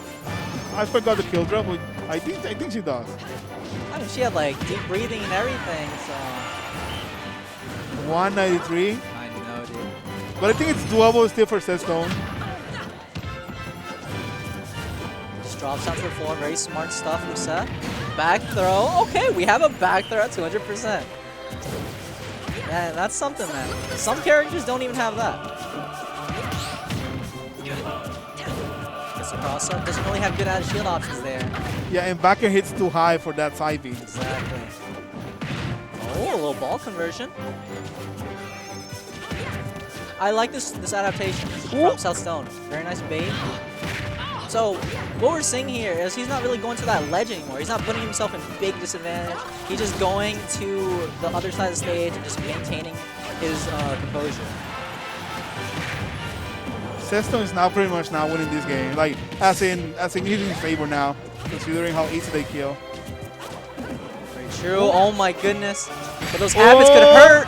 I forgot the kill drop, but I think she does. I mean, she had like deep breathing and everything, so. 193. I know, dude. But I think it's doable still for Seth Stone. Just drops down to the floor. Very smart stuff from Seth. Back throw. Okay, we have a back throw at 200%. Man, that's something, man. Some characters don't even have that. Gets a cross up. Doesn't really have good out of shield options there. Yeah, and backer hits too high for that side beat. Exactly. Oh, a little ball conversion. I like this adaptation from Seth Stone. Very nice bait. So what we're seeing here is he's not really going to that ledge anymore. He's not putting himself in big disadvantage. He's just going to the other side of the stage and just maintaining his composure. Seth Stone is now pretty much now winning this game. Like as in he's in favor now, considering how easy they kill. Very true. Oh my goodness. But those habits could hurt.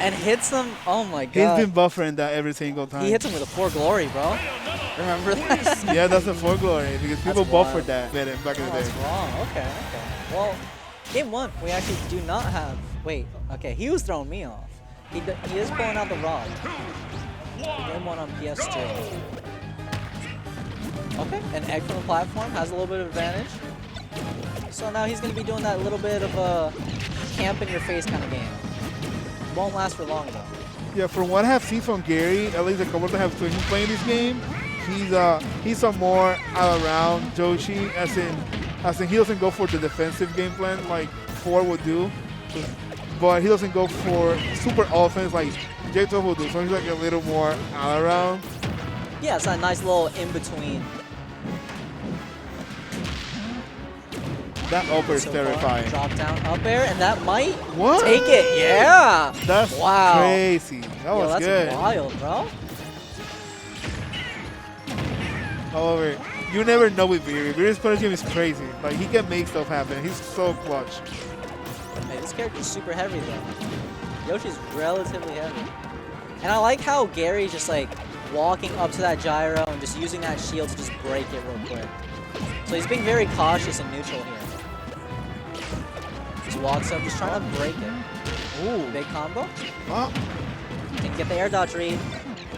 And hits them. Oh my god. He's been buffering that every single time. He hits him with a 4 glory, bro. Remember that? Yeah, that's a folklore because people That's buff for wild. that back in the Oh, that's day. wrong. Okay. Well, game 1, we actually do not have. Wait. Okay, he was throwing me off. He is pulling out the rod. Game 1 on PS2. Okay, an egg from the platform has a little bit of advantage. So now he's going to be doing that little bit of a camp in your face kind of game. Won't last for long though. Yeah, from what I have seen from Gary, at least a couple that have seen him playing this game, he's a more all-around Joshi, as in he doesn't go for the defensive game plan like 4 would do, but he doesn't go for super offense like J12 will do. So he's like a little more all-around. Yeah, it's that nice little in-between. That upper is So terrifying. far, drop down up air, and that might What? take it. Yeah. That's Wow. crazy. That Yo, was that's good. wild, bro. However, you never know with Viri. Viri's punish game is crazy. Like, he can make stuff happen. He's so clutch. Hey, this character's super heavy though. Yoshi's relatively heavy. And I like how Gary's just like walking up to that gyro and just using that shield to just break it real quick. So he's being very cautious and neutral here. Just walks up, just trying to break it. Ooh, big combo. Oh, Can get the air dodge read.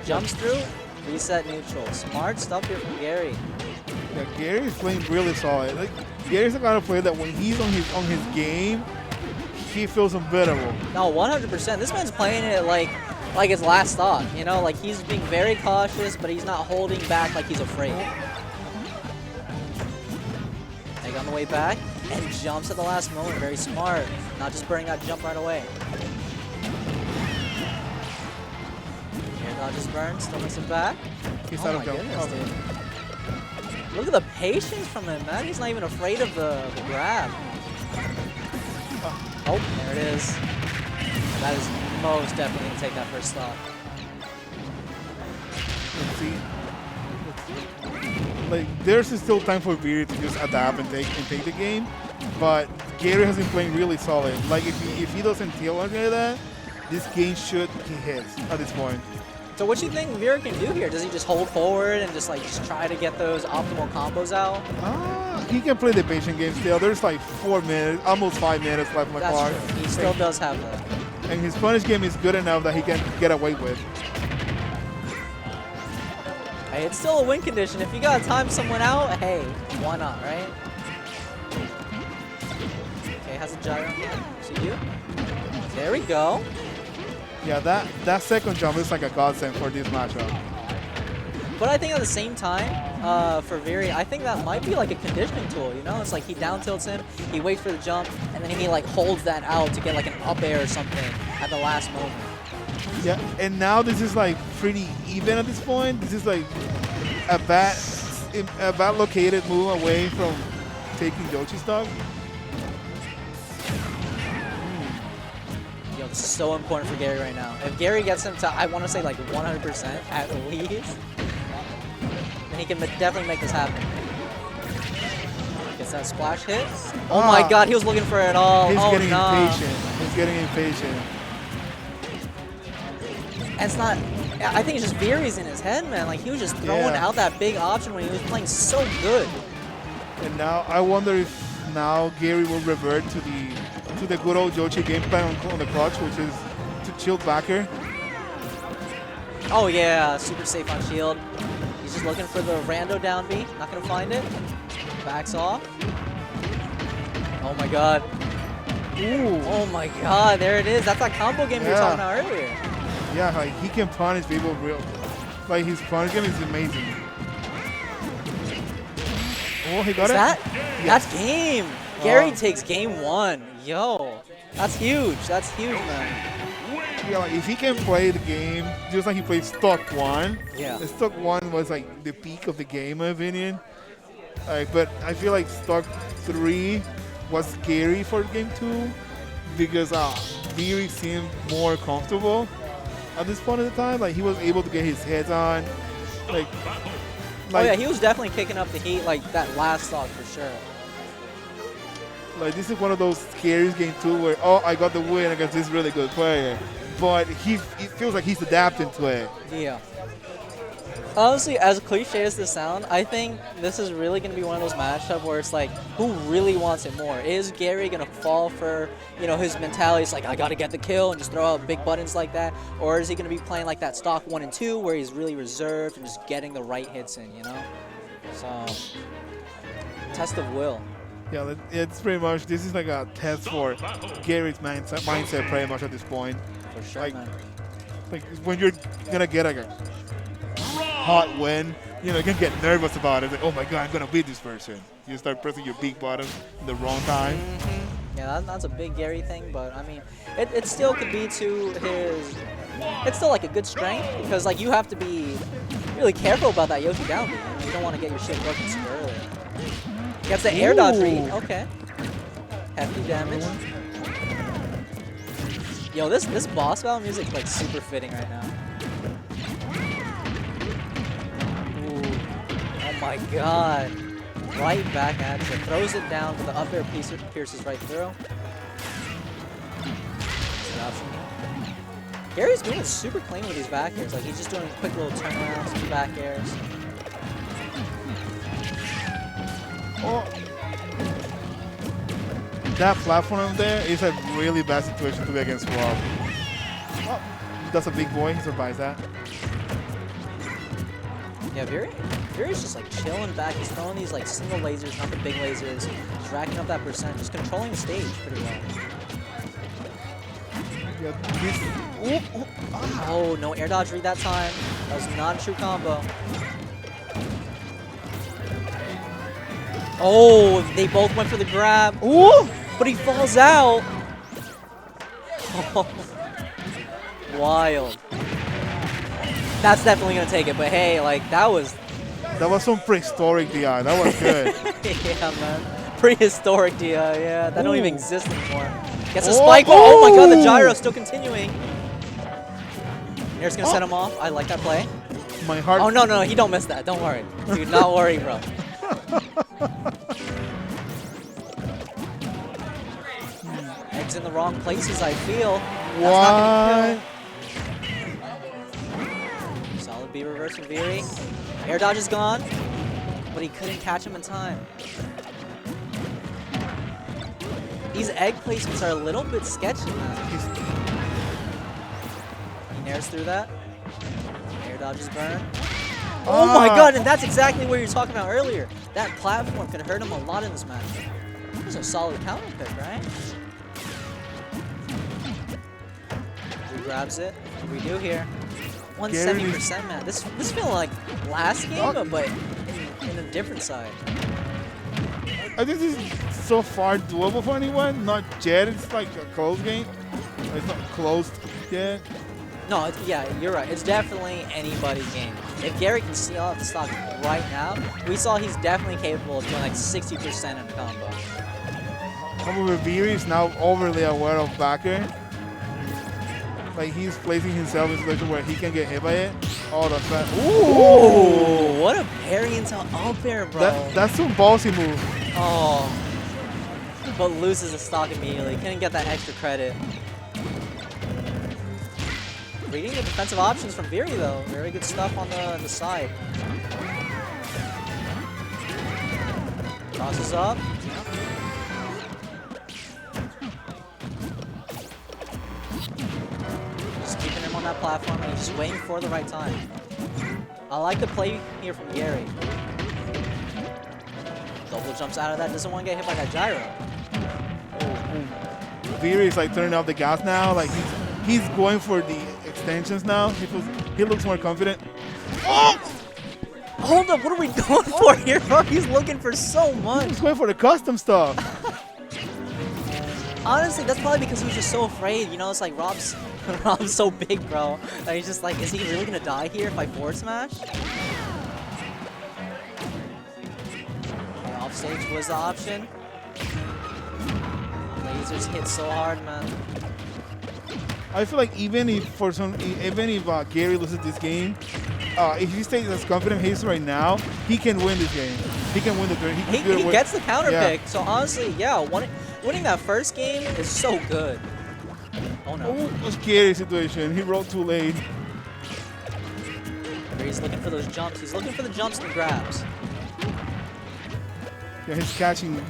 Jumps through, reset neutral. Smart stuff here from Gary. yeah, Gary's playing really solid. Like, Gary's the kind of player that when he's on his game, he feels unbeatable. No, 100%. This man's playing it like his last stock. You know, like he's being very cautious, but he's not holding back like he's afraid. Egg on the way back, and jumps at the last moment. Very smart. Not just burning that jump right away. Air dodges burn, still makes it back. He's Oh out my of jump. goodness, Okay. dude. Look at the patience from him, man. He's not even afraid of the grab. Oh, there it is. That is most definitely going to take that first stop. Let's see. Like, there's still time for Viri to just adapt and take the game, but Gary has been playing really solid. Like, if he doesn't deal like that, this game should be his at this point. So what do you think Viri can do here? Does he just hold forward and just try to get those optimal combos out? He can play the patient game still. There's like 4 minutes, almost 5 minutes left on the That's clock. true. He still does have that. And his punish game is good enough that he can get away with. Hey, it's still a win condition. If you gotta time someone out, hey, why not, right? Okay, has a gyro again. See you. There we go. Yeah, that second jump is like a godsend for this matchup. But I think at the same time, for Viri, I think that might be like a conditioning tool, you know? It's like he down tilts him, he waits for the jump, and then he like holds that out to get like an up air or something at the last moment. Yeah, and now this is like pretty even at this point. This is like a bad located move away from taking Dochi stock. Yo, this is so important for Gary right now. If Gary gets him to, I want to say like 100% at least, then he can definitely make this happen. Gets that splash hit. Oh my god, he was looking for it all. He's Oh getting no. impatient. He's getting impatient. And it's not, I think it's just Viri's in his head, man. Like he was just throwing Yeah. out that big option when he was playing so good. And now I wonder if now Gary will revert to the good old Jochi game plan on the clutch, which is to shield backer. Oh yeah, super safe on shield. He's just looking for the rando down B. Not gonna find it. Backs off. Oh my god. Ooh. Oh my god, there it is. That's that combo game you were Yeah. talking about earlier. Yeah, like he can punish people real. Like his punish game is amazing. Oh, he got Is it. that? Yes. That's game. Gary takes game 1. Yo, that's huge. That's huge, man. Yeah, like if he can play the game just like he played Stock 1. Yeah. The Stock 1 was like the peak of the game, in my opinion. But I feel like Stock 3 was scary for game 2 because Viri seemed more comfortable at this point of the time. Like he was able to get his heads on. Like Oh yeah, he was definitely kicking up the heat like that last stock for sure. Like this is one of those scariest game 2 where I got the win against this really good player, but it feels like he's adapting to it. Yeah. Honestly, as cliche as this sounds, I think this is really going to be one of those matchups where it's like, who really wants it more? Is Gary going to fall for, you know, his mentality? It's like, I got to get the kill and just throw out big buttons like that? Or is he going to be playing like that stock 1 and 2 where he's really reserved and just getting the right hits in, you know? So, test of will. Yeah, it's pretty much, this is like a test for Gary's mindset pretty much at this point. For sure, Like, man. like when you're going to get like a hot win, you know, you can get nervous about it. Like, oh my god, I'm gonna beat this person. You start pressing your big button in the wrong time. Yeah, that's a big Gary thing, but I mean, it still could be to his. It's still like a good strength because like you have to be really careful about that Yoshi down B. You don't want to get your shit broken super early. Gets the air dodge read. Okay. Hefty damage. Yo, this boss battle music is like super fitting right now. Oh my god. Right back at you. Throws it down, but the up air pierces right through. Gary's doing it super clean with these back airs. Like he's just doing quick little turnarounds, 2 back airs. Oh. That platform there is a really bad situation to be against Rob. Oh, that's a big boy. He survives that. Yeah, Viri's just like chilling back. He's throwing these like single lasers, not the big lasers. He's racking up that percent, just controlling the stage pretty well. Yeah, Oh, no air dodge read that time. That was not a true combo. Oh, they both went for the grab. Ooh! But he falls out. Wild. That's definitely gonna take it, but hey, like that was some prehistoric DI. That was good. yeah, man. Prehistoric DI, yeah. That don't even exist anymore. Gets a Oh, spike. Oh my god, the ooh. gyro's still continuing. Air's gonna set him off. I like that play. My heart. Oh no, he don't miss that. Don't worry. Dude, not worry, bro. Eggs in the wrong places, I feel. That's not gonna kill. Solid B reverse from Viri. Air dodge is gone, but he couldn't catch him in time. These egg placements are a little bit sketchy, man. He nares through that. Air dodges burn. Oh my god, and that's exactly what you were talking about earlier. That platform could hurt him a lot in this match. This is a solid counter pick, right? He grabs it. What do we do here? 170%, man. This feels like last game, but in a different side. I think this is so far doable for anyone. Not yet. It's like a close game. It's not closed yet. No, yeah, you're right. It's definitely anybody's game. If Gary can seal out the stock right now, we saw he's definitely capable of doing like 60% in a combo. However, Viri is now overly aware of backer. Like he's placing himself in a situation where he can get hit by it. Oh, that's bad. Ooh, what a parry into up air, bro. That's some ballsy move. Oh, but loses the stock immediately. Couldn't get that extra credit. Reading the defensive options from Viri though. Very good stuff on the side. Crosses up. Just keeping him on that platform and he's just waiting for the right time. I like the play here from Gary. Double jumps out of that. Doesn't want to get hit by that gyro. Viri is like turning off the gas now. Like he's going for the extensions now. He looks more confident. Oh! Hold up, what are we going for here, bro? He's looking for so much. He's going for the custom stuff. Honestly, that's probably because he was just so afraid. You know, it's like Rob's so big, bro. That he's just like, is he really gonna die here if I forward smash? Okay, off stage was the option. Lasers hit so hard, man. I feel like even if Gary loses this game, if he stays as confident he is right now, he can win this game. He can win the turn. He gets the counter pick. So honestly, yeah, winning that first game is so good. Oh no. Oh, a scary situation. He rolled too late. Viri's looking for those jumps. He's looking for the jumps and grabs. Yeah, he's catching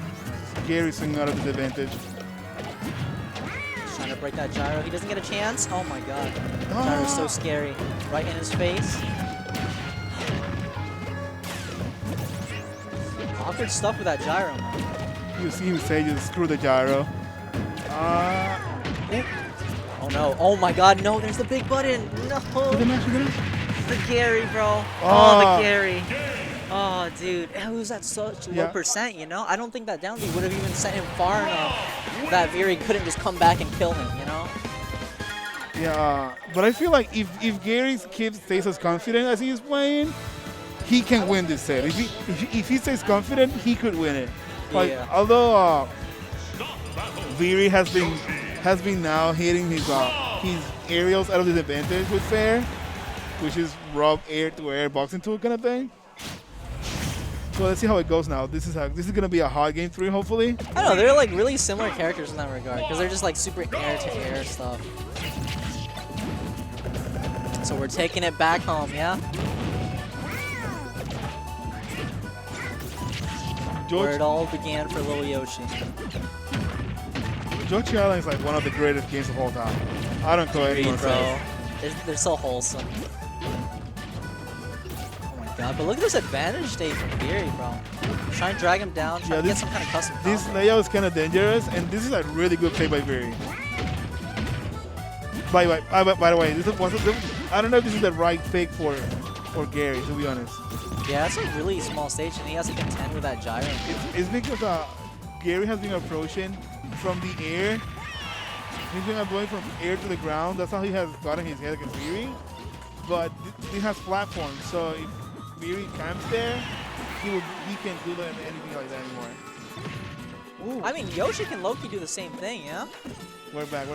Gary swinging out of his advantage. He's trying to break that gyro. He doesn't get a chance. Oh my god. Gyro's so scary. Right in his face. Awkward stuff with that gyro, man. You see him say, just screw the gyro. Oh no. Oh my god, no, there's the big button. No. The Gary, bro. Oh, the Gary. Oh, dude. It was at such low percent, you know? I don't think that down B would have even sent him far enough that Viri couldn't just come back and kill him, you know? Yeah, but I feel like if Gary's kid stays as confident as he is playing, he can win this set. If he stays confident, he could win it. Like, although Viri has been now hitting his aerials out of his advantage with fair, which is rough air-to-air boxing tool kind of thing. So let's see how it goes now. This is gonna be a hard game 3, hopefully. I don't know, they're like really similar characters in that regard because they're just like super air-to-air stuff. So we're taking it back home, yeah? Where it all began for Little Yoshi. Yoshi Island is like one of the greatest games of all time. I don't care anyone says. They're so wholesome. Oh my god, but look at this advantage state from Viri, bro. Try and drag him down, try to get some kind of custom combo. This layout is kind of dangerous, and this is a really good play by Viri. By the way, I don't know if this is the right pick for Gary, to be honest. Yeah, that's a really small stage, and he has to contend with that gyro. It's because Gary has been approaching from the air. He's been going from air to the ground. That's how he has gotten his head against Viri. But he has platforms, so if Viri camps there, he can't do anything like that anymore. Ooh. I mean, Yoshi can low-key do the same thing, yeah? We're back.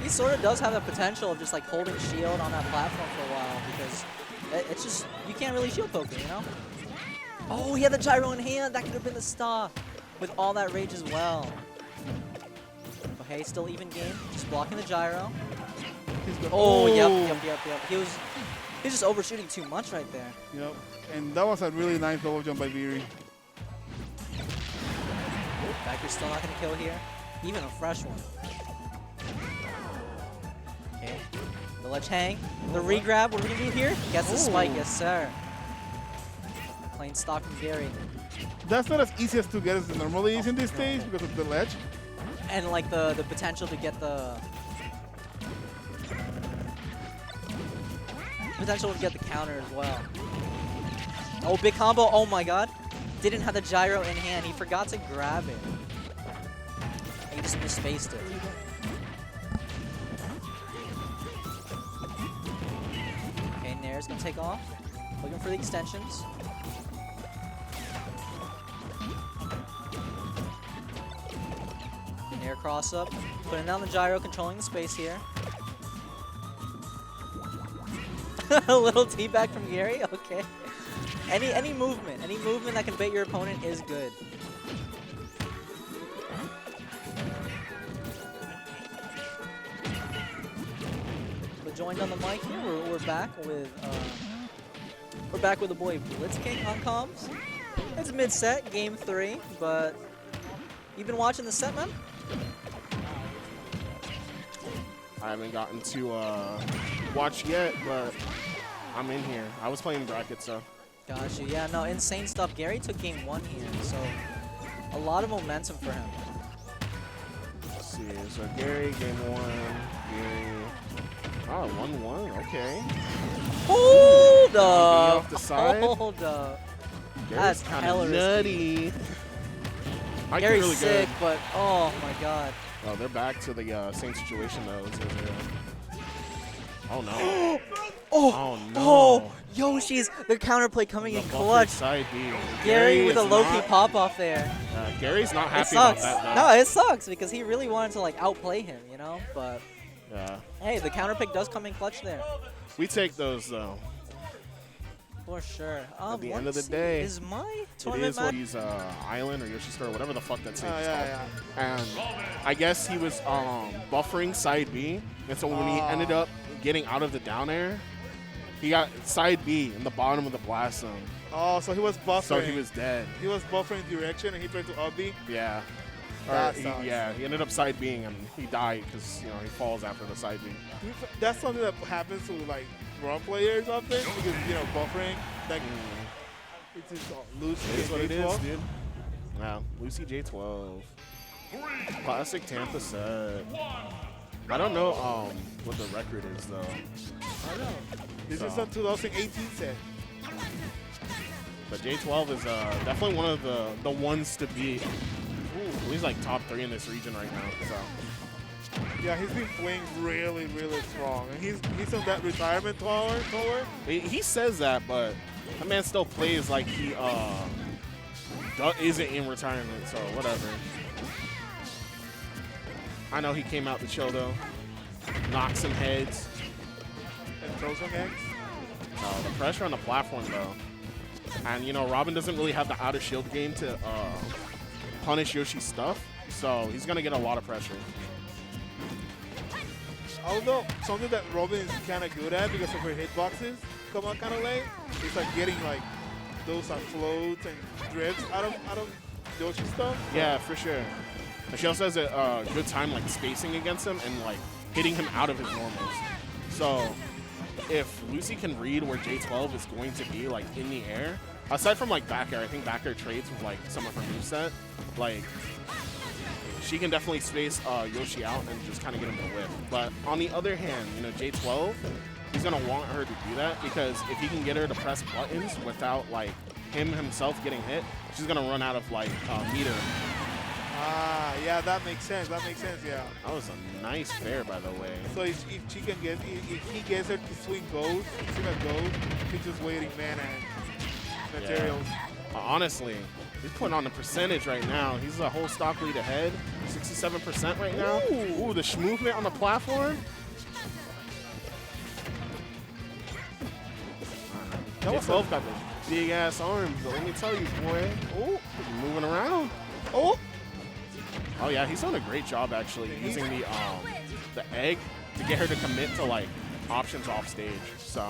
He sort of does have the potential of just like holding shield on that platform for a while because it's just, you can't really shield poke it, you know? Oh, he had the gyro in hand. That could have been the stop with all that rage as well. But hey, still even game. Just blocking the gyro. Oh, yep. He was just overshooting too much right there. Yep. And that was a really nice double jump by Viri. Backer's still not going to kill here. Even a fresh one. Okay. The ledge hang. The regrab. What are we going to do here? Gets the spike. Yes, sir. Playing stock from Gary. That's not as easy as to get as it normally is in this stage because of the ledge. And like the potential to get the counter as well. Oh, big combo. Oh my god. Didn't have the gyro in hand. He forgot to grab it. He just misspaced it. Okay, Nair's gonna take off. Looking for the extensions. Nair cross up. Putting down the gyro, controlling the space here. A little teabag from Gary. Okay. Any movement that can bait your opponent is good. But joined on the mic here. We're back with the boy Blitz King on comms. It's mid-set, game 3, but you've been watching the set, man? I haven't gotten to watch yet, but I'm in here. I was playing brackets, so. Gotcha. Yeah, no, insane stuff. Gary took game 1 here, so a lot of momentum for him. Let's see. So Gary, game 1. Gary. Oh, 1-1. Okay. Hold up. Off the side. Hold up. Gary's That's kind hella of nutty. Gary's really sick, good. but oh my god. Oh, they're back to the same situation though. Oh no. Oh no. Oh, Yoshi's the counterplay coming in clutch. Side B. Gary with a low-key pop-off there. Gary's not happy It sucks. about that though. No, it sucks because he really wanted to like outplay him, you know? But yeah. Hey, the counter pick does come in clutch there. We take those though. For sure. At the end of the day, is my it tournament is what he's Island or Yoshi Star, whatever the fuck that stage is called. Yeah. And I guess he was buffering side B, and so when he ended up getting out of the down air, He got side B in the bottom of the blast zone. Oh, so he was buffering. So he was dead. He was buffering direction and he tried to up B. Yeah. That Or sucks. he ended up side Bing and he died because he falls after the side B. That's something that happens to like raw players often because buffering. Like it's just Lucy. It is what it is, J12. dude. Wow, Lucy J12. Classic Tampa set. I don't know what the record is though. I don't know. This is So. a 2018 set. But J12 is definitely one of the ones to beat. Ooh, he's like top 3 in this region right now. So Yeah, he's been playing really, really strong, and he's on that retirement tour. he says that, but that man still plays like he isn't in retirement. So whatever. I know he came out to chill though, knock some heads. And throw some eggs. The pressure on the platform though, and Robin doesn't really have the out of shield game to punish Yoshi's stuff, so he's gonna get a lot of pressure. Although something that Robin is kind of good at because of her hitboxes come out kind of late, it's like getting like those floats and drifts out of Yoshi stuff. Yeah, for sure. And she also has a good time like spacing against him and like hitting him out of his normals. So if Lucy can read where J12 is going to be like in the air, aside from like back air, I think back air trades with like some of her moveset, like she can definitely space Yoshi out and just kind of get him to whip. But on the other hand, J12, he's gonna want her to do that because if he can get her to press buttons without like him himself getting hit, she's gonna run out of like meter. Ah, yeah, that makes sense. Yeah. That was a nice fair, by the way. So if she can get, if he gets her to swing a gold, she's just waiting mana and materials. Honestly, he's putting on the percentage right now. He's a whole stock lead ahead, 67% right now. Ooh, the movement on the platform. J12 got the big ass arms, but let me tell you, boy. Oh, moving around. Oh yeah, he's done a great job actually using the egg to get her to commit to like options off stage. So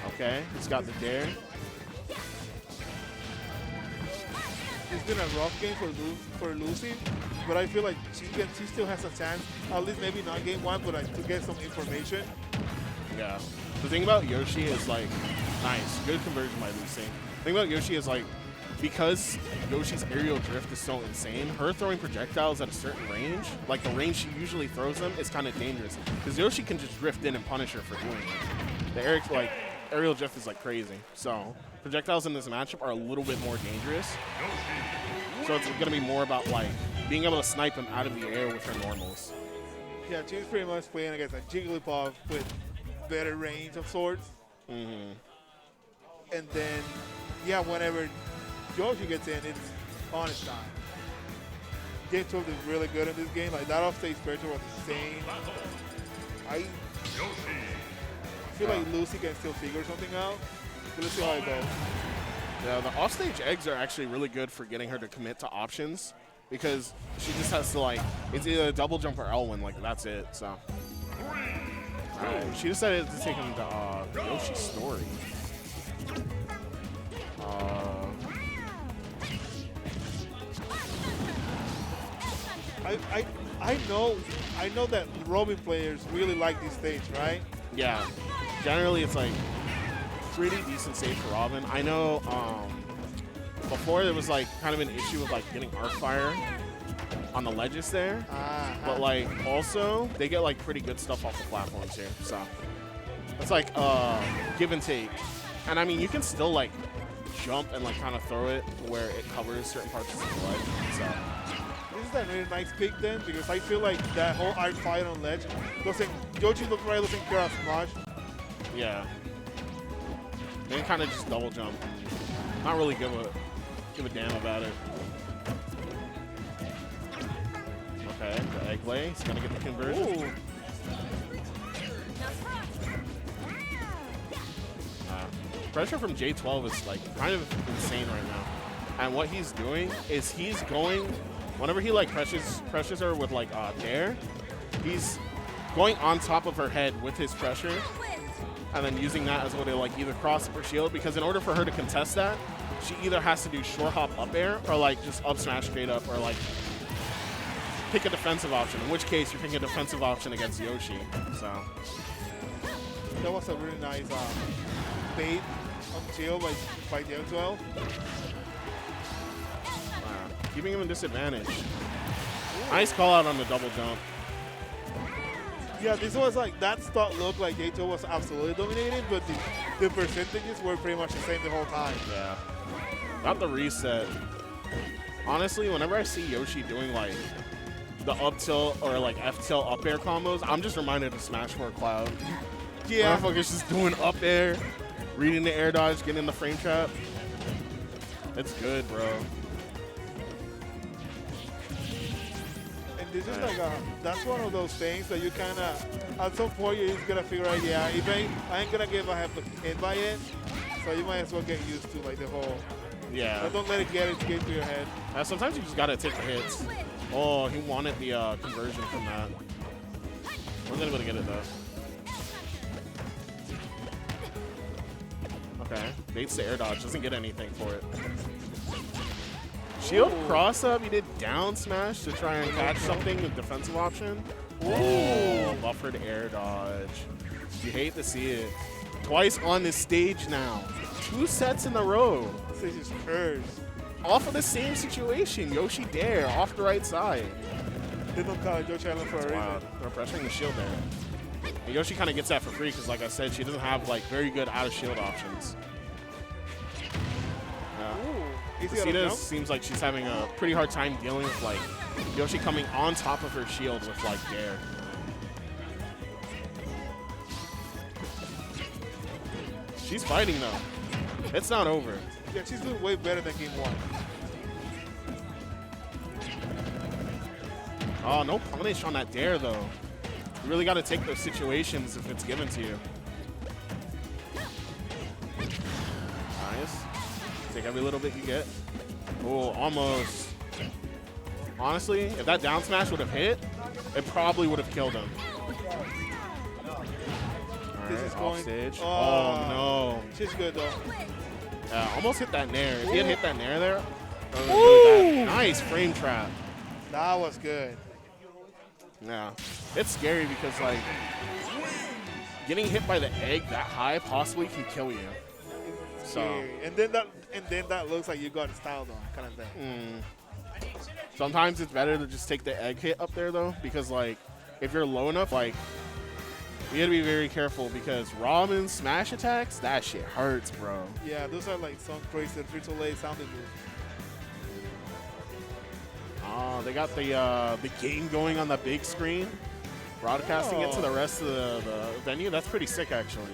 okay, he's got the dare. It's been a rough game for Lucy, but I feel like she still has a chance, at least maybe not game 1, but like to get some information. Yeah. The thing about Yoshi is like, nice, good conversion by Lucy. The thing about Yoshi is like, because Yoshi's aerial drift is so insane, her throwing projectiles at a certain range, like the range she usually throws them, is kind of dangerous. Because Yoshi can just drift in and punish her for doing it. The aerial drift is like crazy. So projectiles in this matchup are a little bit more dangerous. So it's going to be more about like being able to snipe him out of the air with her normals. Yeah, she's pretty much playing against a Jigglypuff with better range of sorts. Mm-hmm. And then, yeah, whenever Yoshi gets in, it's on his time. J12 is really good in this game. Like, that offstage pressure was insane. I feel like Lucy can still figure something out. But let's see how it goes. Yeah, the offstage eggs are actually really good for getting her to commit to options because she just has to like, it's either a double jump or Elwin, like that's it, so. Alright, she decided to take him to Yoshi's story. I know that Robin players really like this stage, right? Yeah, generally it's like pretty decent stage for Robin. I know before there was like kind of an issue with like getting arc fire on the ledges there, but like also they get like pretty good stuff off the platforms here, so it's like give and take. And I mean you can still like jump and like kind of throw it where it covers certain parts of the ledge. So this is a really nice pick then, because I feel like that whole arc fire on ledge Yoshi looks right, doesn't care as much. yeah, they kind of just double jump, not really give a damn about it. Okay, the egg lay, he's gonna get the conversion. Ooh. Pressure from J12 is like kind of insane right now. And what he's doing is he's going, whenever he like pressures her with like dare, he's going on top of her head with his pressure, and then using that as a way to like either cross up her shield, because in order for her to contest that, she either has to do short hop up air or like just up smash straight up, or like pick a defensive option, in which case you're picking a defensive option against Yoshi. So that was a really nice bait of shield by J12. Keeping him in disadvantage. Nice call out on the double jump. Yeah, this was like, that start looked like J2 was absolutely dominated, but the percentages were pretty much the same the whole time. Yeah. Got the reset. Honestly, whenever I see Yoshi doing like the up tilt or like F tilt up air combos, I'm just reminded of Smash 4 Cloud. Yeah. Motherfucker's just doing up air, reading the air dodge, getting in the frame trap. It's good, bro. This is like that's one of those things that you kind of, at some point you're just going to figure out, yeah, if I ain't going to get hit by it, so you might as well get used to like the whole, yeah. but don't let it get to your head. Sometimes you just got to take the hits. Oh, he wanted the conversion from that. Wasn't able to get it though. Okay, baits the air dodge, doesn't get anything for it. Shield cross up, he did down smash to try and catch something with defensive option. Oh, buffered air dodge. You hate to see it. Twice on this stage now. 2 sets in a row. This is curves. Off of the same situation. Yoshi Dare off the right side. They don't call it Yoshi Island for a reason. Wow, they're pressuring the shield there. And Yoshi kind of gets that for free because, like I said, she doesn't have like very good out of shield options. Lucida seems like she's having a pretty hard time dealing with like Yoshi coming on top of her shield with like Dare. She's fighting though. It's not over. Yeah, she's doing way better than game 1. Oh, no punish on that Dare though. You really got to take those situations if it's given to you. Nice. Take every little bit you get. Oh, almost. Honestly, if that down smash would have hit, it probably would have killed him. This is off going. stage. Oh, Oh, no. She's good though. Yeah, almost hit that nair. If he had hit that nair there, that was really bad. Nice frame trap. That was good. Yeah. It's scary because, like, getting hit by the egg that high possibly can kill you. So, And then that looks like you got styled on, kind of thing. sometimes it's better to just take the egg hit up there, though, because, like, if you're low enough, like, you gotta be very careful because Ramen smash attacks, that shit hurts, bro. Yeah, those are like some crazy AAA sounding moves. Oh, they got the game going on the big screen, broadcasting it to the rest of the venue. That's pretty sick, actually.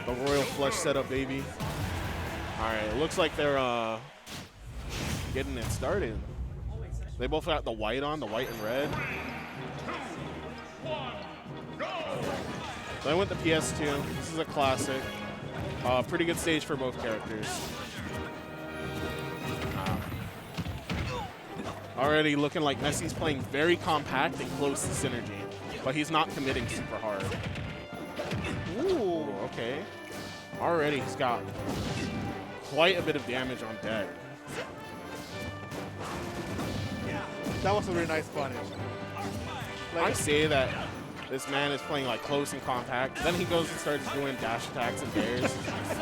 The Royal Flush setup, baby. All right, it looks like they're getting it started. They both got the white on, the white and red. So I went to PS2. This is a classic. Pretty good stage for both characters. Already looking like Messy's playing very compact and close to synergy, but he's not committing super hard. Ooh, okay. Already he's got quite a bit of damage on deck. That was a really nice punish. Like, I say that this man is playing like close and compact. Then he goes and starts doing dash attacks and dares.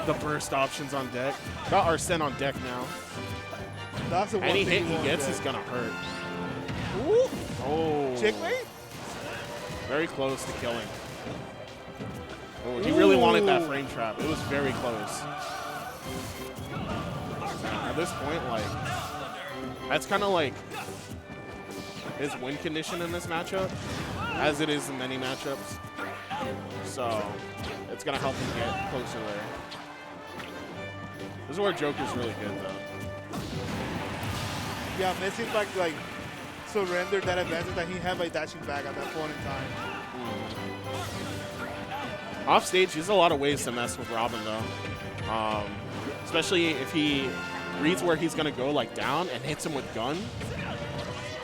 The burst options on deck. Got Arsene on deck now. that's the one Any thing hit you he gets want is gonna hurt. Ooh. Oh. Checkmate? Very close to killing. Oh, he really wanted that frame trap. It was very close. At this point, like, that's kind of like his win condition in this matchup, as it is in many matchups. So it's gonna help him get closer there. This is where Joker's really good, though. Yeah, Messypack like surrendered that advantage that he had by dashing back at that point in time. Off stage, there's a lot of ways to mess with Robin, though. Especially if he reads where he's gonna go like down and hits him with gun.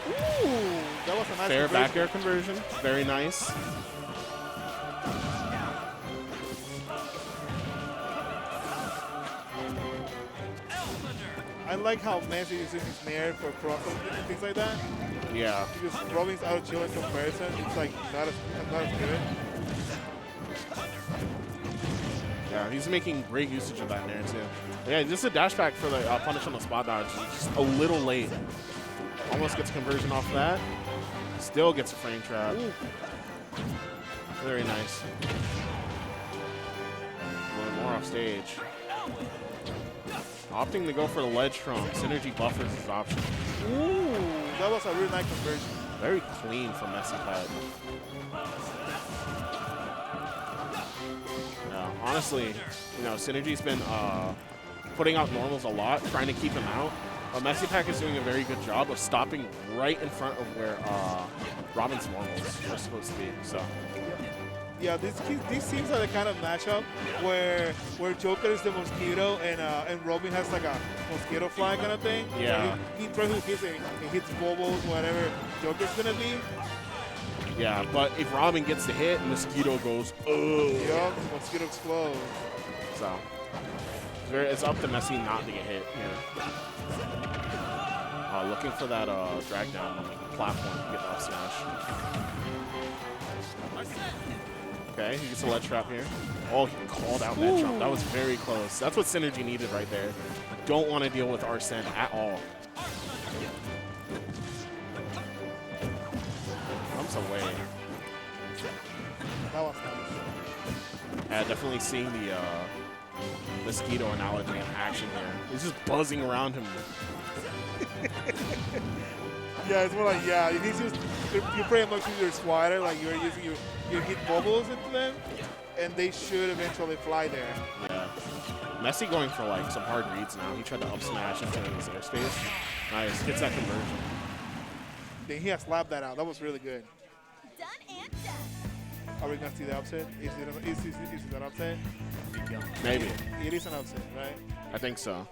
Ooh, that was a nice Fair conversion. back air conversion. Very nice. I like how Messi is using his nair for crossover and things like that. Yeah. Because Robin's out of chill in comparison. It's like not as good. Yeah, he's making great usage of that nair too. Yeah, just a dash back for the punish on the spot dodge. Just a little late. Almost gets conversion off that. Still gets a frame trap. Ooh. Very nice. A little more off stage. Opting to go for the ledge trump. Synergy buffers his option. Ooh, that was a really nice conversion. Very clean from Messypack. Yeah, honestly, you know, Synergy's been putting out normals a lot, trying to keep him out. But Messypack is doing a very good job of stopping right in front of where Robin's normals are supposed to be. So. Yeah, these seems like the kind of matchup where Joker is the mosquito and Robin has like a mosquito fly kind of thing. Yeah. So he throws his hits and he hits bubbles, whatever Joker's gonna be. Yeah, but if Robin gets the hit, Mosquito goes, oh. Yup, mosquito explodes. So it's up to Messi not to get hit here. Looking for that drag down platform to get the up smash. Okay, he gets a ledge trap here. Oh, he called out that jump. That was very close. That's what Synergy needed right there. Don't want to deal with Arsene at all. Comes away. That was nice. Yeah, definitely seeing the Mosquito analogy in action here. He's just buzzing around him. Yeah, it's more like, yeah, he's just, you pretty much use your slider, like you're using your hit bubbles into them, and they should eventually fly there. Yeah. Messi going for like some hard reads now. He tried to up smash into his airspace. Nice, gets that conversion. Then he has slapped that out. That was really good. Done and done. Are we gonna see the upset? Is it an upset? Maybe. It is an upset, right? I think so.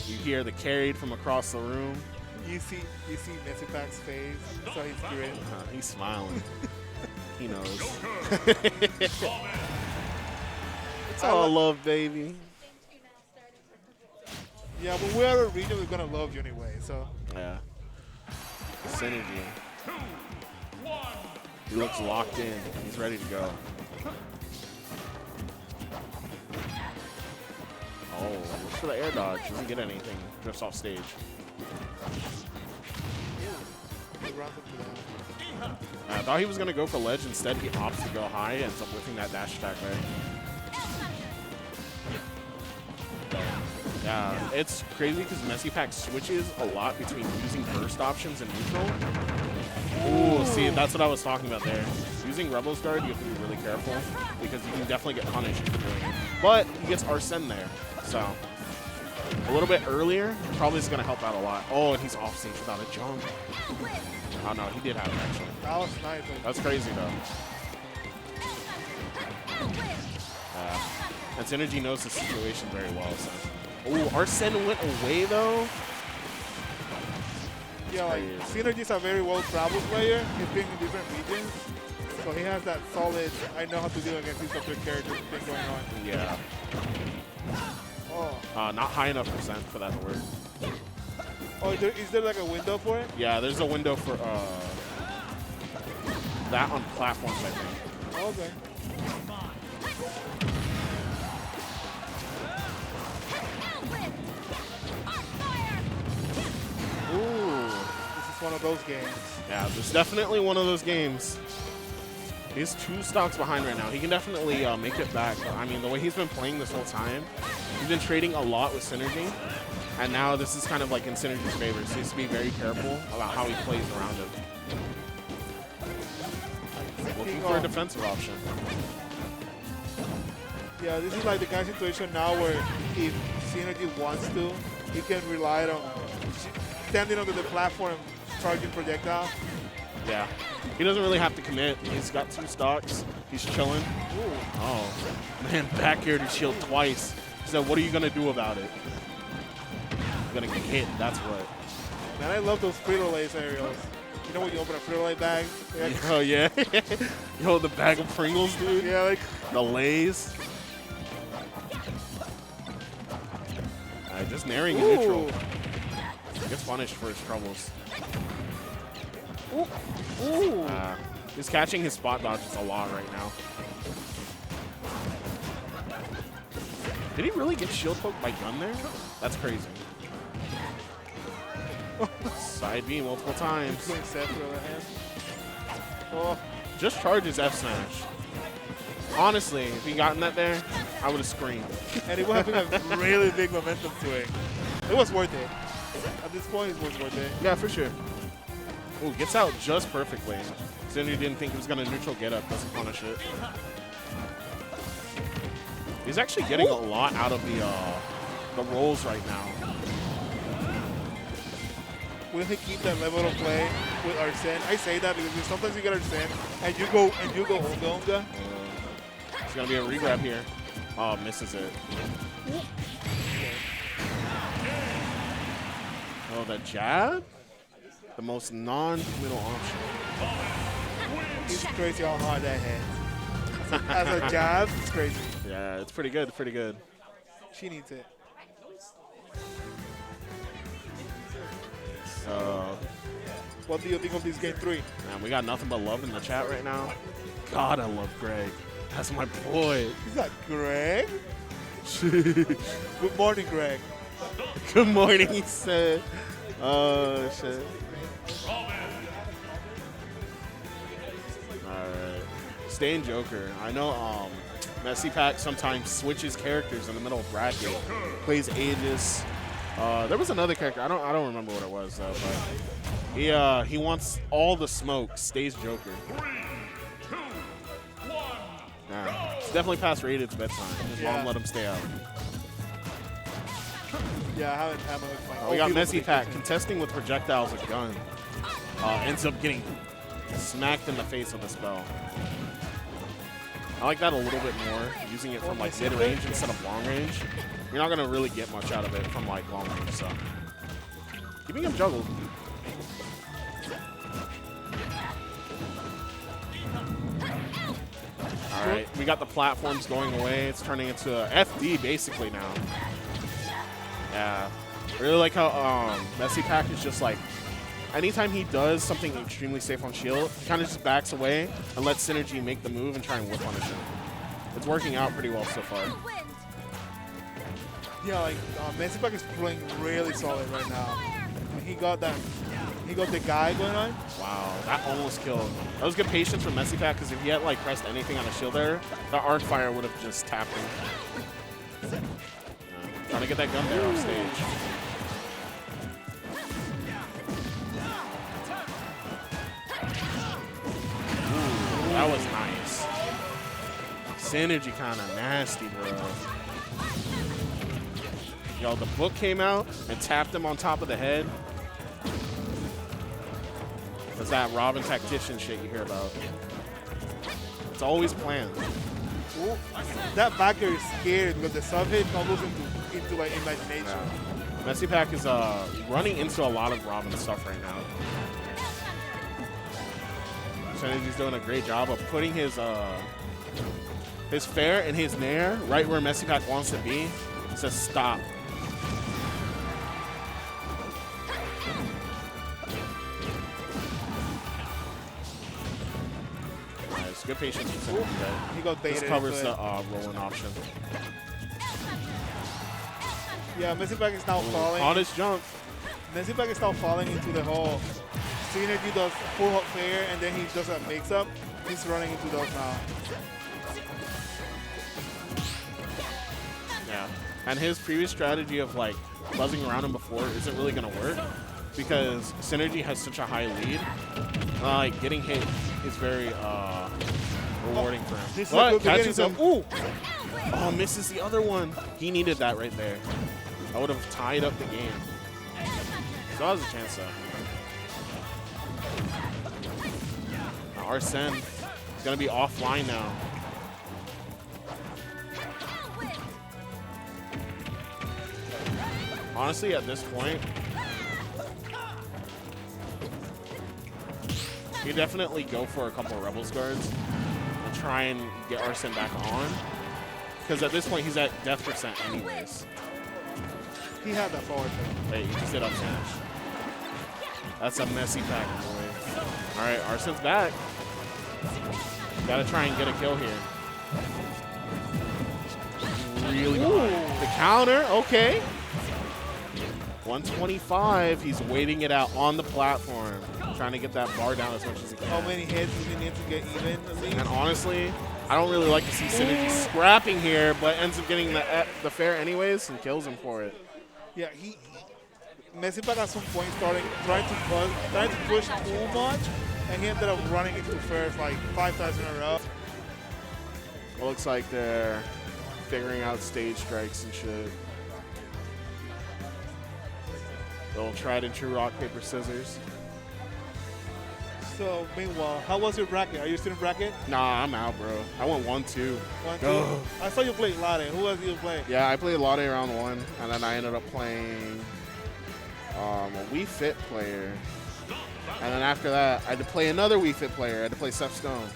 You hear the carried from across the room. You see Messypack's face, so he's grin. He's smiling. He knows. It's all love, baby. Yeah, when we're out of region, we're gonna love you anyway. So Yeah. Synergy. He looks locked in. He's ready to go. Oh, looks for the air dodge. Doesn't get anything. Drifts off stage. he runs up to that. I thought he was going to go for ledge. Instead, he opts to go high and ends up whiffing that dash attack there. Yeah, it's crazy because Messypack switches a lot between using burst options and neutral. Ooh, see, that's what I was talking about there. Using Rebel's Guard, you have to be really careful because you can definitely get punished for doing it. But he gets Arsene there, so a little bit earlier probably is going to help out a lot. Oh, and he's off stage without a jump. Oh, no, he did have it, actually. That was nice. That's crazy, though. And Synergy knows the situation very well, so. Ooh, Arsene went away, though. Yeah, like, Synergy's a very well-traveled player. He's been in different regions. So he has that solid, I know how to deal against these other characters thing going on. Yeah. Oh. Not high enough percent for that to work. Oh, is there like a window for it? Yeah, there's a window for that on platforms, I think. Okay. Ooh. This is one of those games. Yeah, there's definitely one of those games. He's 2 stocks behind right now. He can definitely make it back. I mean, the way he's been playing this whole time, he's been trading a lot with Synergy. And now this is kind of like in Synergy's favor. So he has to be very careful about how he plays around him. Looking for a defensive option. Yeah, this is like the kind of situation now where if Synergy wants to, he can rely on standing under the platform, charging projectile. Yeah. He doesn't really have to commit. He's got 2 stocks. He's chilling. Ooh. Oh, man, back air to shield twice. said, what are you going to do about it? You're going to get hit, that's what. Man, I love those Frito-Lay's aerials. You know when you open a Frito-Lay bag? Oh, yeah. Yo, the bag of Pringles, dude. Yeah, like The Lays. Alright, just naring in neutral. Gets punished for his troubles. Ooh. He's catching his spot dodges a lot right now. Did he really get shield poked by gun there? That's crazy. Side B multiple times. doing Seth through the hand. Oh, Just charges F smash. Honestly, if he gotten that there, I would have screamed. and it was having a really big momentum swing. It was worth it. At this point, it was worth it. Yeah, for sure. Ooh, gets out just perfectly. Synergy didn't think he was going to neutral get up. Doesn't punish it. He's actually getting a lot out of the rolls right now. Will he keep that level of play with Arsene? I say that because sometimes you get Arsene and you go Onga. It's going to be a regrab here. Oh, misses it. Oh, the jab? The most non-middle option. It's crazy how hard that hits. As a jab, it's crazy. Yeah, it's pretty good. Pretty good. She needs it. So, What do you think of this game 3? man, we got nothing but love in the chat right now. God, I love Greg. That's my boy. Is that Greg? Good morning, Greg. Good morning, he said. Oh, shit. Alright. Staying Joker. I know Messypack sometimes switches characters in the middle of bracket. Plays Aegis. There was another character. I don't remember what it was though, but he wants all the smoke, stays Joker. Yeah. It's definitely past Raided's bedtime. His mom let him stay out. Yeah, I haven't had my fight. We got Messypack contesting with projectiles with gun. Ends up getting smacked in the face with a spell. I like that a little bit more, using it from like mid-range instead of long range. You're not gonna really get much out of it from like long range, so. Keeping him juggled. Alright, we got the platforms going away. It's turning into a FD basically now. Yeah. I really like how Messypack is just like, anytime he does something extremely safe on shield, he kind of just backs away and lets Synergy make the move and try and whip punish him. It's working out pretty well so far. Yeah, like Messypack is playing really solid right now. He got that. He got the guy going on. Wow, that almost killed. That was good patience from Messypack because if he had like pressed anything on the shield there, the arc fire would have just tapped him. Trying to get that gun there off stage. Ooh, that was nice. Synergy kind of nasty, bro. Yo, the book came out and tapped him on top of the head. That's that Robin tactician shit you hear about. It's always planned. Ooh, that backer is scared because the sub hit tumbles into like imagination. Yeah. Messypack is running into a lot of Robin stuff right now. Synergy's doing a great job of putting his fair and his nair right where Messypack wants to be. It says stop. Nice, good patience from Synergy there. He got baited. This covers into the it. rolling option. Yeah, Messypack is now falling. On his jump. Messypack is now falling into the hole. Synergy does full hot fair and then he does a mix-up. He's running into those now. Yeah, and his previous strategy of like buzzing around him before isn't really gonna work because Synergy has such a high lead. Like getting hit is very rewarding for him. This is But a good catches him. beginning, Ooh! Oh, misses the other one. He needed that right there. That would have tied up the game. Still has a chance though. Now Arsene is gonna be offline now. Honestly, at this point, you definitely go for a couple of Rebels guards and try and get Arsene back on. Because at this point, he's at death percent anyways. He had that forward thing. Wait, he just did up smash. That's a Messypack, boy. All right, Arsene's back. Gotta try and get a kill here. Really good. The counter, okay. 125, he's waiting it out on the platform. Trying to get that bar down as much as he can. How many hits does he need to get even? And honestly, I don't really like to see Synergy scrapping here, but ends up getting the fair anyways and kills him for it. Yeah, Messypack at some point trying to push too much, and he ended up running into the first like 5 times in a row. It looks like they're figuring out stage strikes and shit. They'll try to true rock, paper, scissors. So, meanwhile, how was your bracket? Are you still in bracket? Nah, I'm out, bro. I went 1-2. 1-2. Ugh. I saw you play Lade. Who else did you play? Yeah, I played Lade round 1, and then I ended up playing a Wii Fit player. And then after that, I had to play another Wii Fit player. I had to play Seth Stone.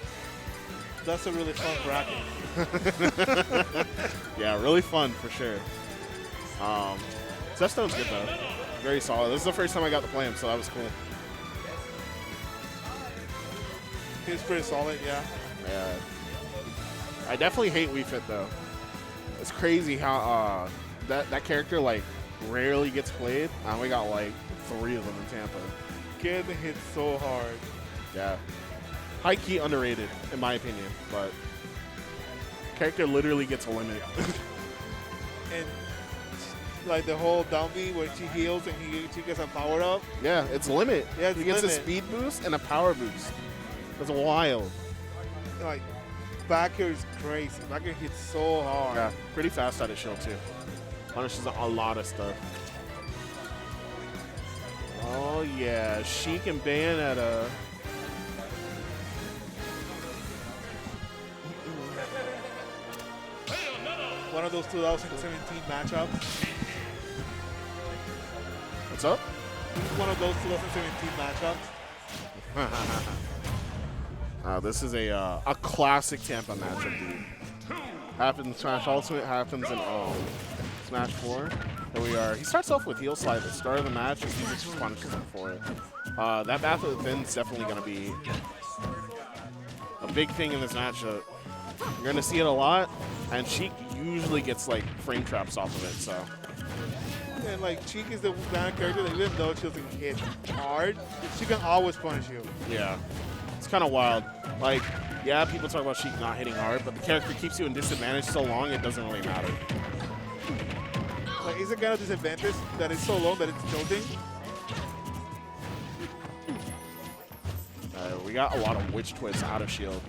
That's a really fun bracket. Yeah, really fun for sure. Seth Stone's good though. Very solid. This is the first time I got to play him, so that was cool. He's pretty solid, yeah. Yeah. I definitely hate Wii Fit though. It's crazy how that character like rarely gets played. I only got like 3 of them in Tampa. Getting hit so hard. Yeah. High key underrated in my opinion, but character literally gets a limit. And like the whole down B where she heals and she gets a power up. Yeah, it's limit. Yeah, it's he gets limit. a speed boost and a power boost. That's wild. Like back air is crazy. Back air hits so hard. Yeah, pretty fast out of shield too. Punishes a lot of stuff. Oh yeah, Sheik and Bayonetta. One of those 2017 matchups. What's up? This is one of those 2017 matchups. This is a classic Tampa matchup, dude. Happens in Smash Ultimate, happens in Smash 4. Here we are. He starts off with heel slide at the start of the match, and Phuzix just punishes him for it. That Battle of the Fin's definitely going to be a big thing in this matchup. You're going to see it a lot, and Sheik usually gets like frame traps off of it, so. And like Sheik is the kind of character that even though she doesn't hit hard, she can always punish you. Yeah. It's kind of wild. Like, yeah, people talk about Sheik not hitting hard, but the character keeps you in disadvantage so long it doesn't really matter. Like, it's a kind of disadvantage that is so long that it's tilting. We got a lot of witch twists out of shield.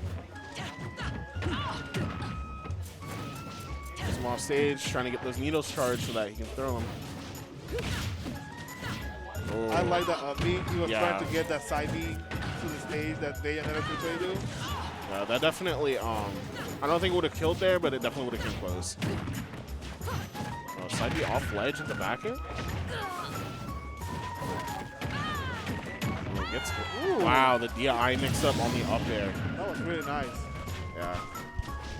He's off stage, trying to get those needles charged so that he can throw them. Oh. I like that up B. He was Yeah. trying to get that side B to the stage that they never could play do. Yeah, that definitely, I don't think it would have killed there, but it definitely would have came close. Oh, side B off ledge at the back end? Oh, gets wow, the DI mix up on the up air. That was really nice. Yeah.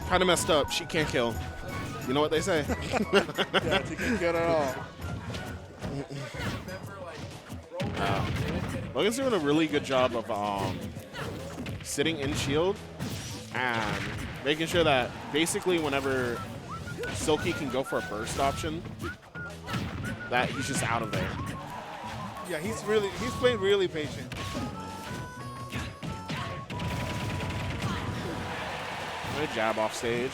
Kind of messed up. She can't kill. You know what they say? Yeah, she can get it all. Logan's doing a really good job of sitting in shield and making sure that basically whenever Silky can go for a burst option, that he's just out of there. Yeah, he's playing really patient. Good jab off stage.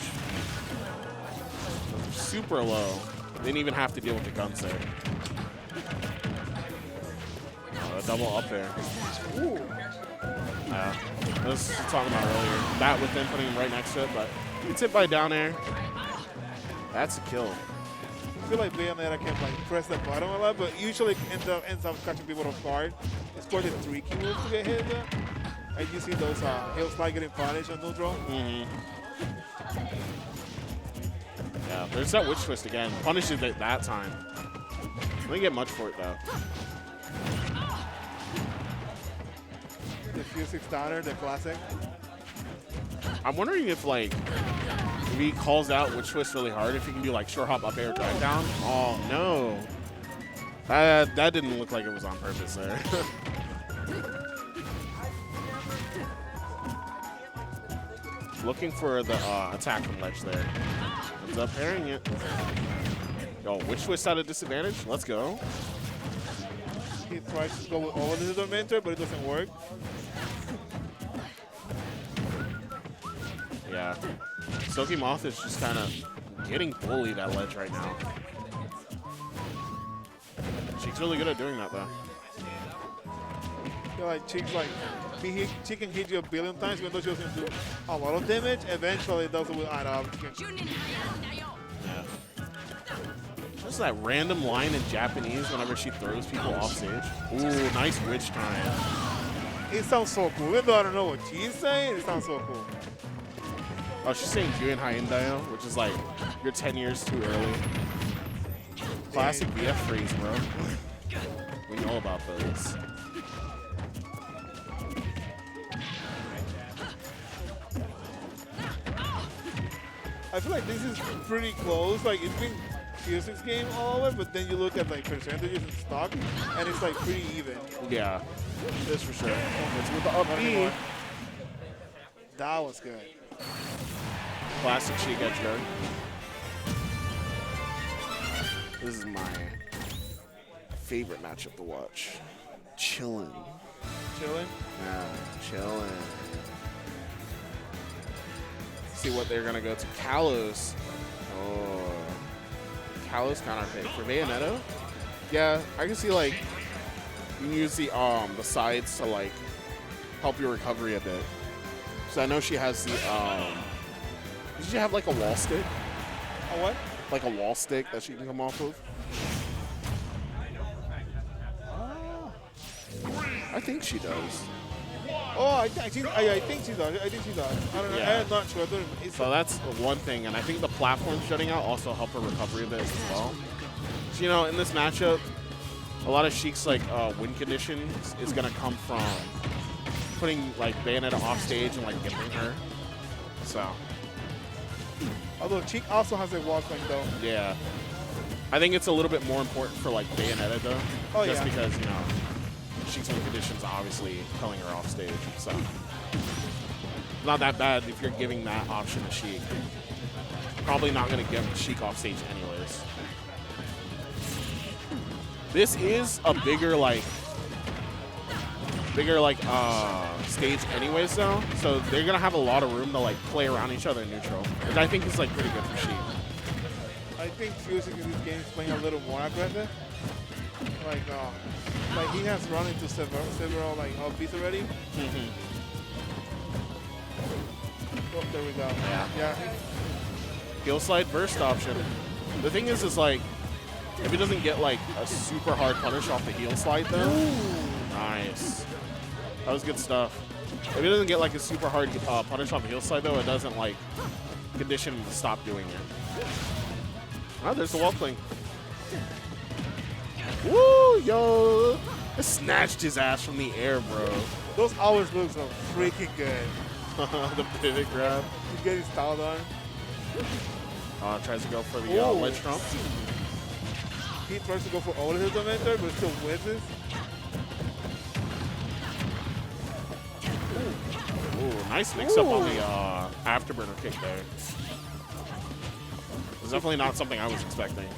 Super low. Didn't even have to deal with the guns there. A double up there. Ooh. This was talking about earlier. That with them putting him right next to it, but it's hit by down air. That's a kill. I feel like Bayonetta can like press the button a lot, but usually ends up catching people off guard. It's quite a tricky move to get hit there. And you see those heel slide getting punished on neutral. Mm-hmm. Yeah, there's that witch twist again. Punishes it that time. Didn't get much for it though. The Phuzix downer, the classic. I'm wondering if like if he calls out which twist really hard, if he can do like short hop up air drive down. Oh no. That didn't look like it was on purpose there. Looking for the attack from ledge there. Ends up parrying it. Yo, which twist at a disadvantage? Let's go. He tries to go with all of his mentor, but it doesn't work. Yeah. Silky Moth is just kind of getting bullied at ledge right now. She's really good at doing that though. I feel like Chick's like, she can hit you a billion times, even though she doesn't do a lot of damage. Eventually, it doesn't will add up. Yeah. Just that random line in Japanese whenever she throws people off stage. Ooh, nice witch time. It sounds so cool. Even though I don't know what she's saying, it sounds so cool. Oh, she's saying Juin Haindayo, which is like, you're 10 years too early. Classic BF phrase, bro. We know about those. I feel like this is pretty close. Like, it's been Phuzix game all over, but then you look at like percentages and stock, and it's like pretty even. Yeah, that's for sure. It's with the up B. That was good. Classic Sheik edge guard. This is my favorite matchup to watch. Chillin'. Chilling. Yeah, chillin'. See what they're gonna go to. Kalos. Oh, Kalos counter pick for Bayonetta. Yeah, I can see like you can use the sides to like help your recovery a bit. So I know she has the does she have like a wall stick? A what? Like a wall stick that she can come off of? I think she does. Oh, I think she does. I think she does. I don't know. Yeah. I'm not sure. So that's one thing, and I think the platform shutting out also help her recovery a bit as well. So, you know, in this matchup, a lot of Sheik's like win conditions is gonna come from putting like Bayonetta off stage and like giving her. So Although Cheek also has a wall cling though. yeah, I think it's a little bit more important for like Bayonetta though, Oh, just yeah. because you know Sheik's win conditions are obviously pulling her off stage. So not that bad if you're giving that option to Sheik. Probably not gonna get Sheik off stage anyways. This is a bigger stage anyways though, so they're gonna have a lot of room to like play around each other in neutral, which I think is like pretty good for Sheik. I think Phuzix in this game is playing a little more aggressive. Like he has run into several like offbeats already. Mm-hmm. Oh, there we go. Yeah. Heel slide burst option. The thing is like, if it doesn't get like a super hard punish off the heel slide though, nice. That was good stuff. If it doesn't get like a super hard punish off the heel slide though, it doesn't like condition him to stop doing it. Oh, there's the wall cling. Woo, yo! It snatched his ass from the air, bro. Those always look so freaking good. The pivot grab. He's getting styled on. Tries to go for the ledge trump. He tries to go for all of his mentor, but still whizzes. Ooh, nice mix-up on the afterburner kick there. It's definitely not something I was expecting.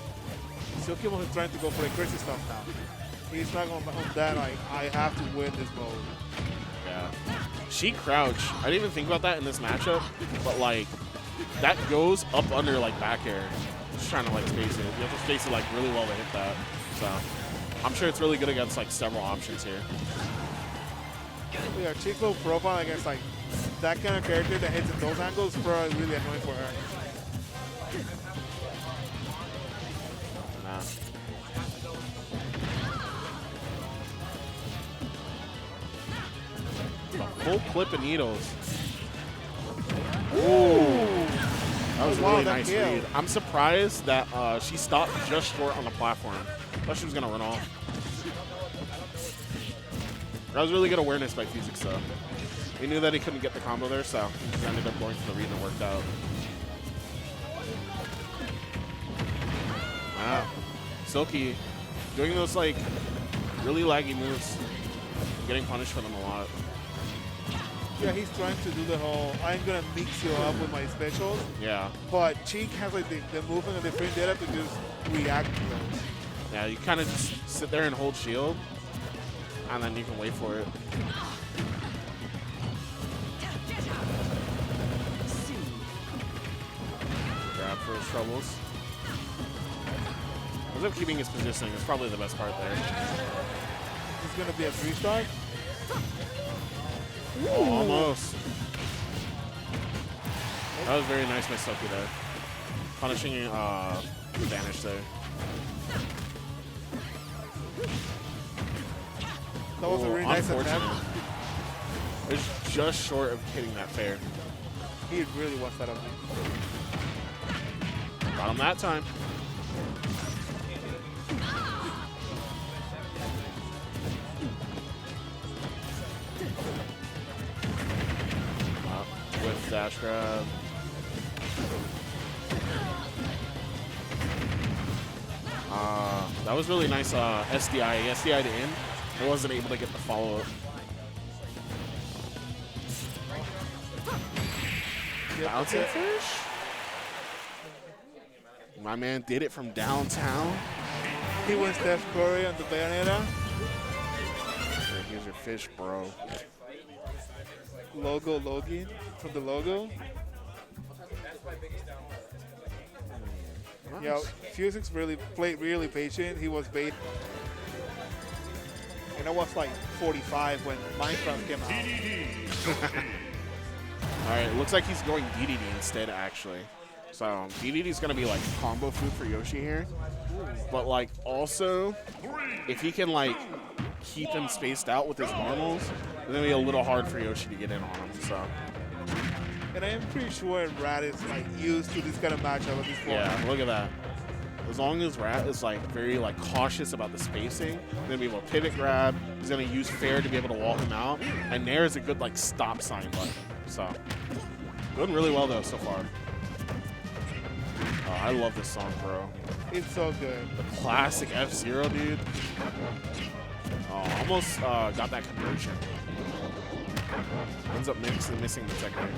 Silky was trying to go for the crazy stuff now. He's not on that, like, I have to win this mode. Yeah. She crouch. I didn't even think about that in this matchup, but like, that goes up under like back air. Just trying to like space it. You have to space it like really well to hit that. So I'm sure it's really good against like several options here. Yeah, Chico profile against like that kind of character that hits in those angles is probably really annoying for her. Nah. A full clip of needles. Ooh. That was a really nice read. I'm surprised that she stopped just short on the platform. Thought she was gonna run off. That was really good awareness by Phuzix though. He knew that he couldn't get the combo there, so he just ended up going for the read and it worked out. Wow. Silky doing those like really laggy moves, getting punished for them a lot. Yeah, he's trying to do the whole, I'm gonna mix you up with my specials. Yeah. But Cheek has like the movement and the frame data to just react to those. Yeah, you kind of just sit there and hold shield, and then you can wait for it. Grab for his troubles. Ends up keeping his positioning. It's probably the best part there. It's gonna be a 3-star. Oh, almost. That was very nice by Silky there. Punishing the vanish there. That was a really nice attempt. It's just short of hitting that fair. He really wants that up. Got him that time. With dash grab. That was really nice SDI. He SDI'd in. I wasn't able to get the follow-up. Bouncing fish? My man did it from downtown. He went Steph Curry on the Bayonetta. Here, here's your fish, bro. Logo login from the logo. Nice. Yeah, Phuzix really played really patient. He was bait. And I was like 45 when Minecraft came out. All right, looks like he's going DDD instead, actually. So DDD's gonna be like combo food for Yoshi here. But like also, if he can like keep him spaced out with his normals, it's gonna be a little hard for Yoshi to get in on him. So And I am pretty sure Rat is like used to this kind of matchup at this point. yeah, look at that. As long as Rat is like very like cautious about the spacing, he's gonna be able to pivot grab. He's gonna use fair to be able to wall him out, and Nair is a good like stop sign button. So doing really well though so far. Oh, I love this song, bro. It's so good. The classic F-Zero, dude. Oh, almost got that conversion. Ends up missing the technique.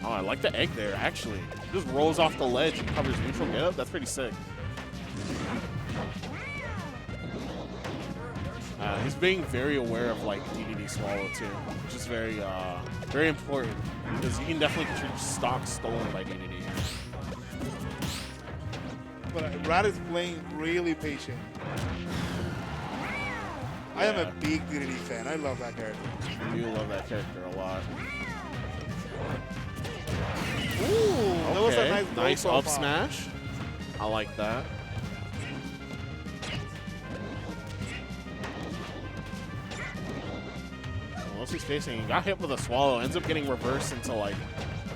Oh, I like the egg there, actually. Just rolls off the ledge and covers neutral get up. That's pretty sick. He's being very aware of like DDD swallow too, which is very, very important because you can definitely get your stock stolen by DDD. But Rat is playing really patient. I am a big DDD fan. I love that character. I do love that character a lot. Ooh, that was a Nice goal up so far. smash. I like that. Once he's facing, he got hit with a swallow, ends up getting reversed into like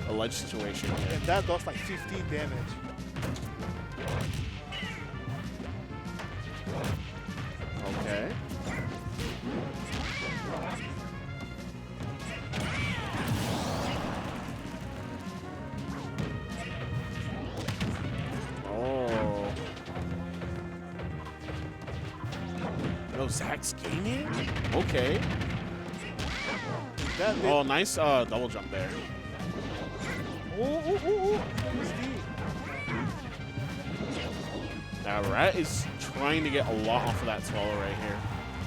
a ledge situation. And that does like 15 damage. Okay. Oh. No, Zach's gaming? Okay. Oh, nice double jump there. Ooh. Rat is trying to get a lot off of that swallow right here.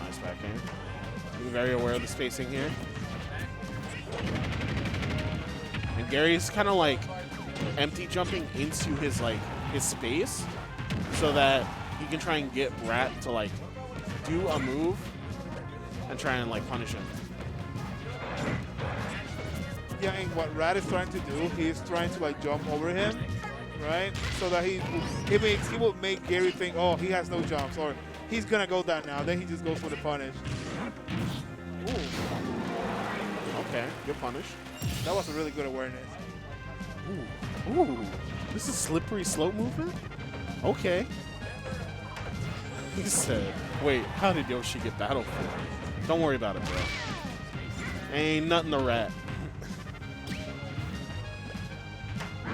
Nice backhand. Being very aware of the spacing here. And Gary's kind of like empty jumping into his his space so that he can try and get Rat to like do a move and try and like punish him. Yeah, and what Rat is trying to do, he's trying to like jump over him, right? So that he will make Gary think, oh, he has no jumps, or he's gonna go down now. Then he just goes for the punish. Ooh, Okay, good punish. that was a really good awareness. Ooh, this is slippery slope movement? Okay. He said, wait, how did Yoshi get battled for? Don't worry about it, bro. Ain't nothing to rat.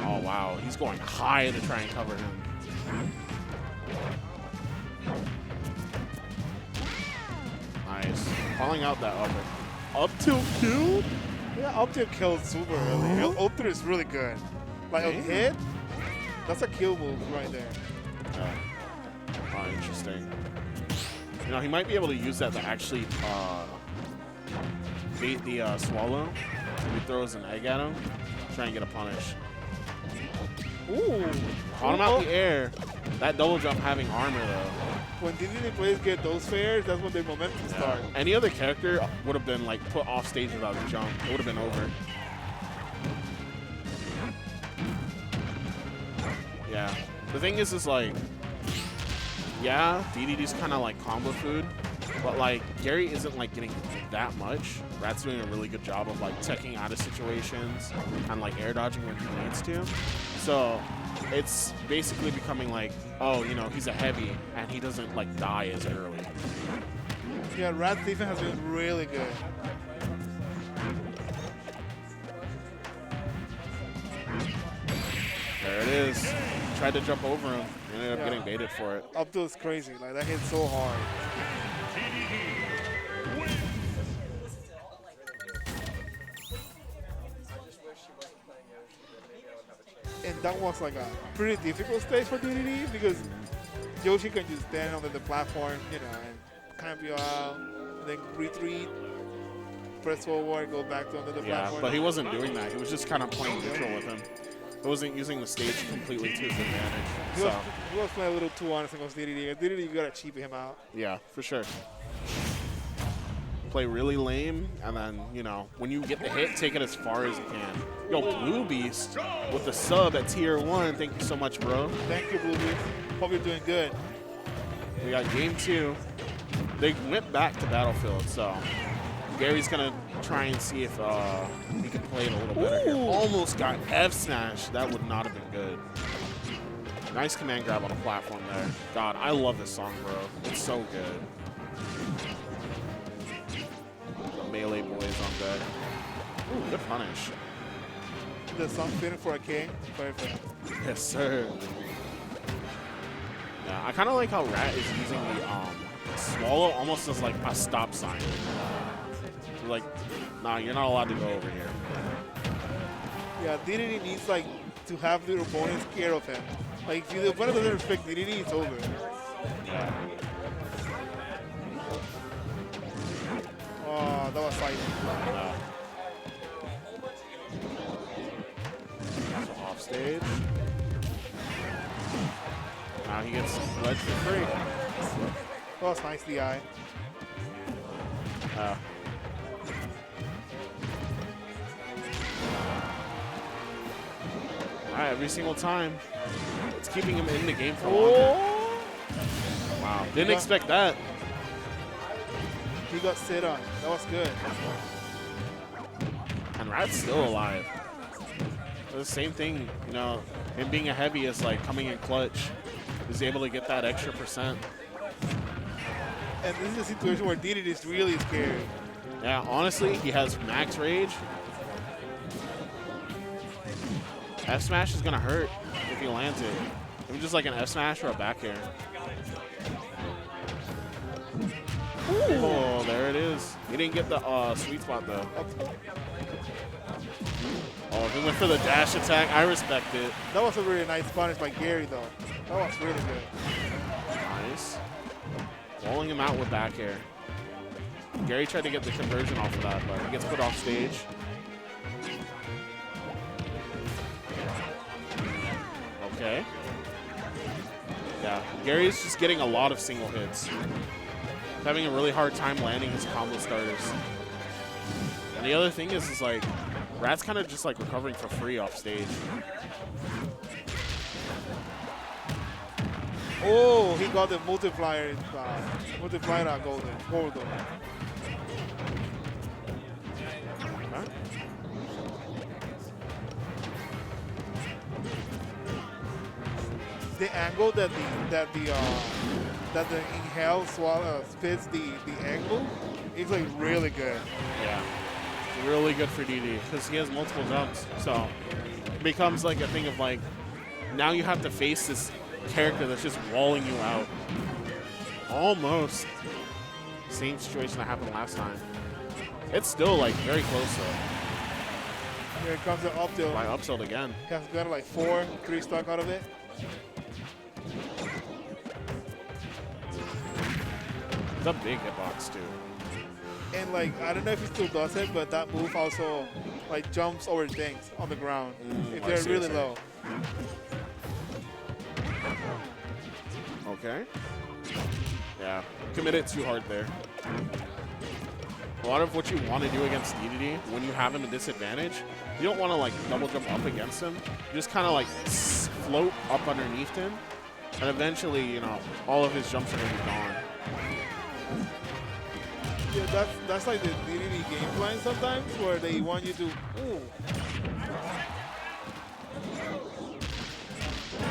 Oh, wow. He's going high to try and cover him. Nice. Calling out that up tilt kill? Yeah, up tilt killed super early. Up tilt is really good. Like a hit, that's a kill move right there. Oh, interesting. You know, he might be able to use that to actually bait the swallow. He throws an egg at him, try and get a punish. Ooh, caught him out the air. That double jump having armor though. When DDD players get those fairs, that's when their momentum starts. Any other character would have been like put off stage without a jump. It would have been over. Yeah. The thing is like, yeah, DDD's kind of like combo food, but like Gary isn't like getting that much. Rat's doing a really good job of like teching out of situations and like air dodging when he needs to. So it's basically becoming like, oh, you know, he's a heavy and he doesn't like die as early. Yeah, Rat's defense has been really good. There it is. Tried to jump over him. Ended up getting baited for it. Up to is crazy. Like that hit so hard. And that was like a pretty difficult stage for DDD because Yoshi can just stand on the platform, you know, and camp you out, and then retreat, press forward, go back to under the platform. Yeah, but he wasn't doing that. He was just kind of playing neutral with him. He wasn't using the stage completely to his advantage. He was playing a little too honest against DDD. DDD, you gotta cheapen him out. Yeah, for sure. Play really lame, and then, you know, when you get the hit, take it as far as you can. Yo, Blue Beast with the sub at tier 1. Thank you so much, bro. Thank you, Blue Beast. Hope you're doing good. We got game 2. They went back to Battlefield, so Gary's gonna try and see if he can play it a little better here. Almost got F-Smash. That would not have been good. Nice command grab on the platform there. God, I love this song, bro. It's so good. The Melee boys on deck. Ooh, good punish. The song fitting for a king. Perfect. Yes, sir. Yeah, I kind of like how Rat is using the swallow almost as like a stop sign. Like, nah, you're not allowed to go over here. Yeah, DDD needs like to have the opponent scared of him. Like, if the opponent doesn't respect DDD, it's over. Yeah. Oh, that was fighting. So off stage. Now he gets ledge for free. That was nice, DI. Alright, every single time. It's keeping him in the game for longer. Wow, didn't expect that. He got sit on. That was good. And Rat's still alive. The same thing, you know, him being a heavy is like coming in clutch. He's able to get that extra %. And this is a situation where DDD is really scared. Yeah, honestly, he has max rage. F smash is gonna hurt if he lands it. Maybe just like an F smash or a back air. Oh, there it is. He didn't get the sweet spot though. Oh, he went for the dash attack. I respect it. That was a really nice punish by Gary, though. That was really good. Nice. Rolling him out with back air. Gary tried to get the conversion off of that, but he gets put off stage. Okay. Yeah, Gary's just getting a lot of single hits. Having a really hard time landing his combo starters. And the other thing is like, Rat's kind of just like recovering for free off stage. Oh, he got the multiplier golden. Huh? the angle that the inhale swallow spits the egg move is like really good. Yeah. Really good for DD because he has multiple jumps. So it becomes like a thing of like, now you have to face this character that's just walling you out. Almost same situation that happened last time. It's still like very close though. Here comes the up tilt. By up tilt again. He has got like 3 stock out of it. It's a big hitbox too. And like, I don't know if he still does it, but that move also like jumps over things on the ground if I they're see, really I see. low. Okay. Yeah, committed too hard there. A lot of what you want to do against DDD when you have him at disadvantage, you don't want to like double jump up against him. You just kind of like float up underneath him, and eventually, you know, all of his jumps are going to be gone. Yeah, that's like the DDD game plan sometimes, where they want you to. Ooh.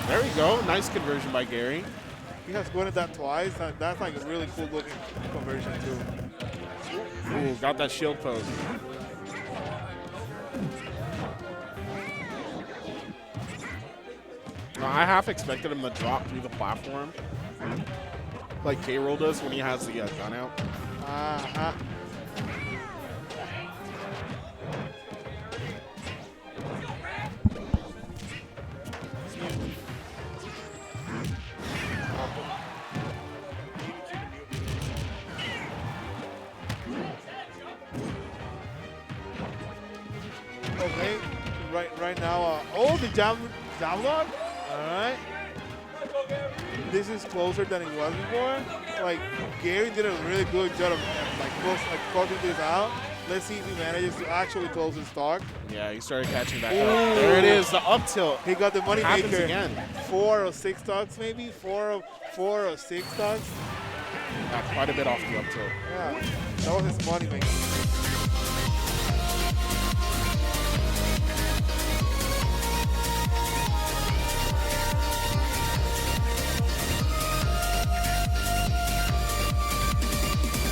There we go. Nice conversion by Gary. He has gone at that twice, and that's like a really cool looking conversion too. Ooh, got that shield pose. I half expected him to drop through the platform, like K-Roll does when he has the gun out. Uh-huh. Okay, right now, oh, the jab lock. All right. This is closer than it was before. Like, Gary did a really good job of closing this out. Let's see if he manages to actually close his stock. Yeah, he started catching back up. There it is, the up tilt. He got the money Happens maker. again. 4 or 6 stocks maybe? 4 or 6 stocks? Quite a bit off the up tilt. Yeah, that was his money maker.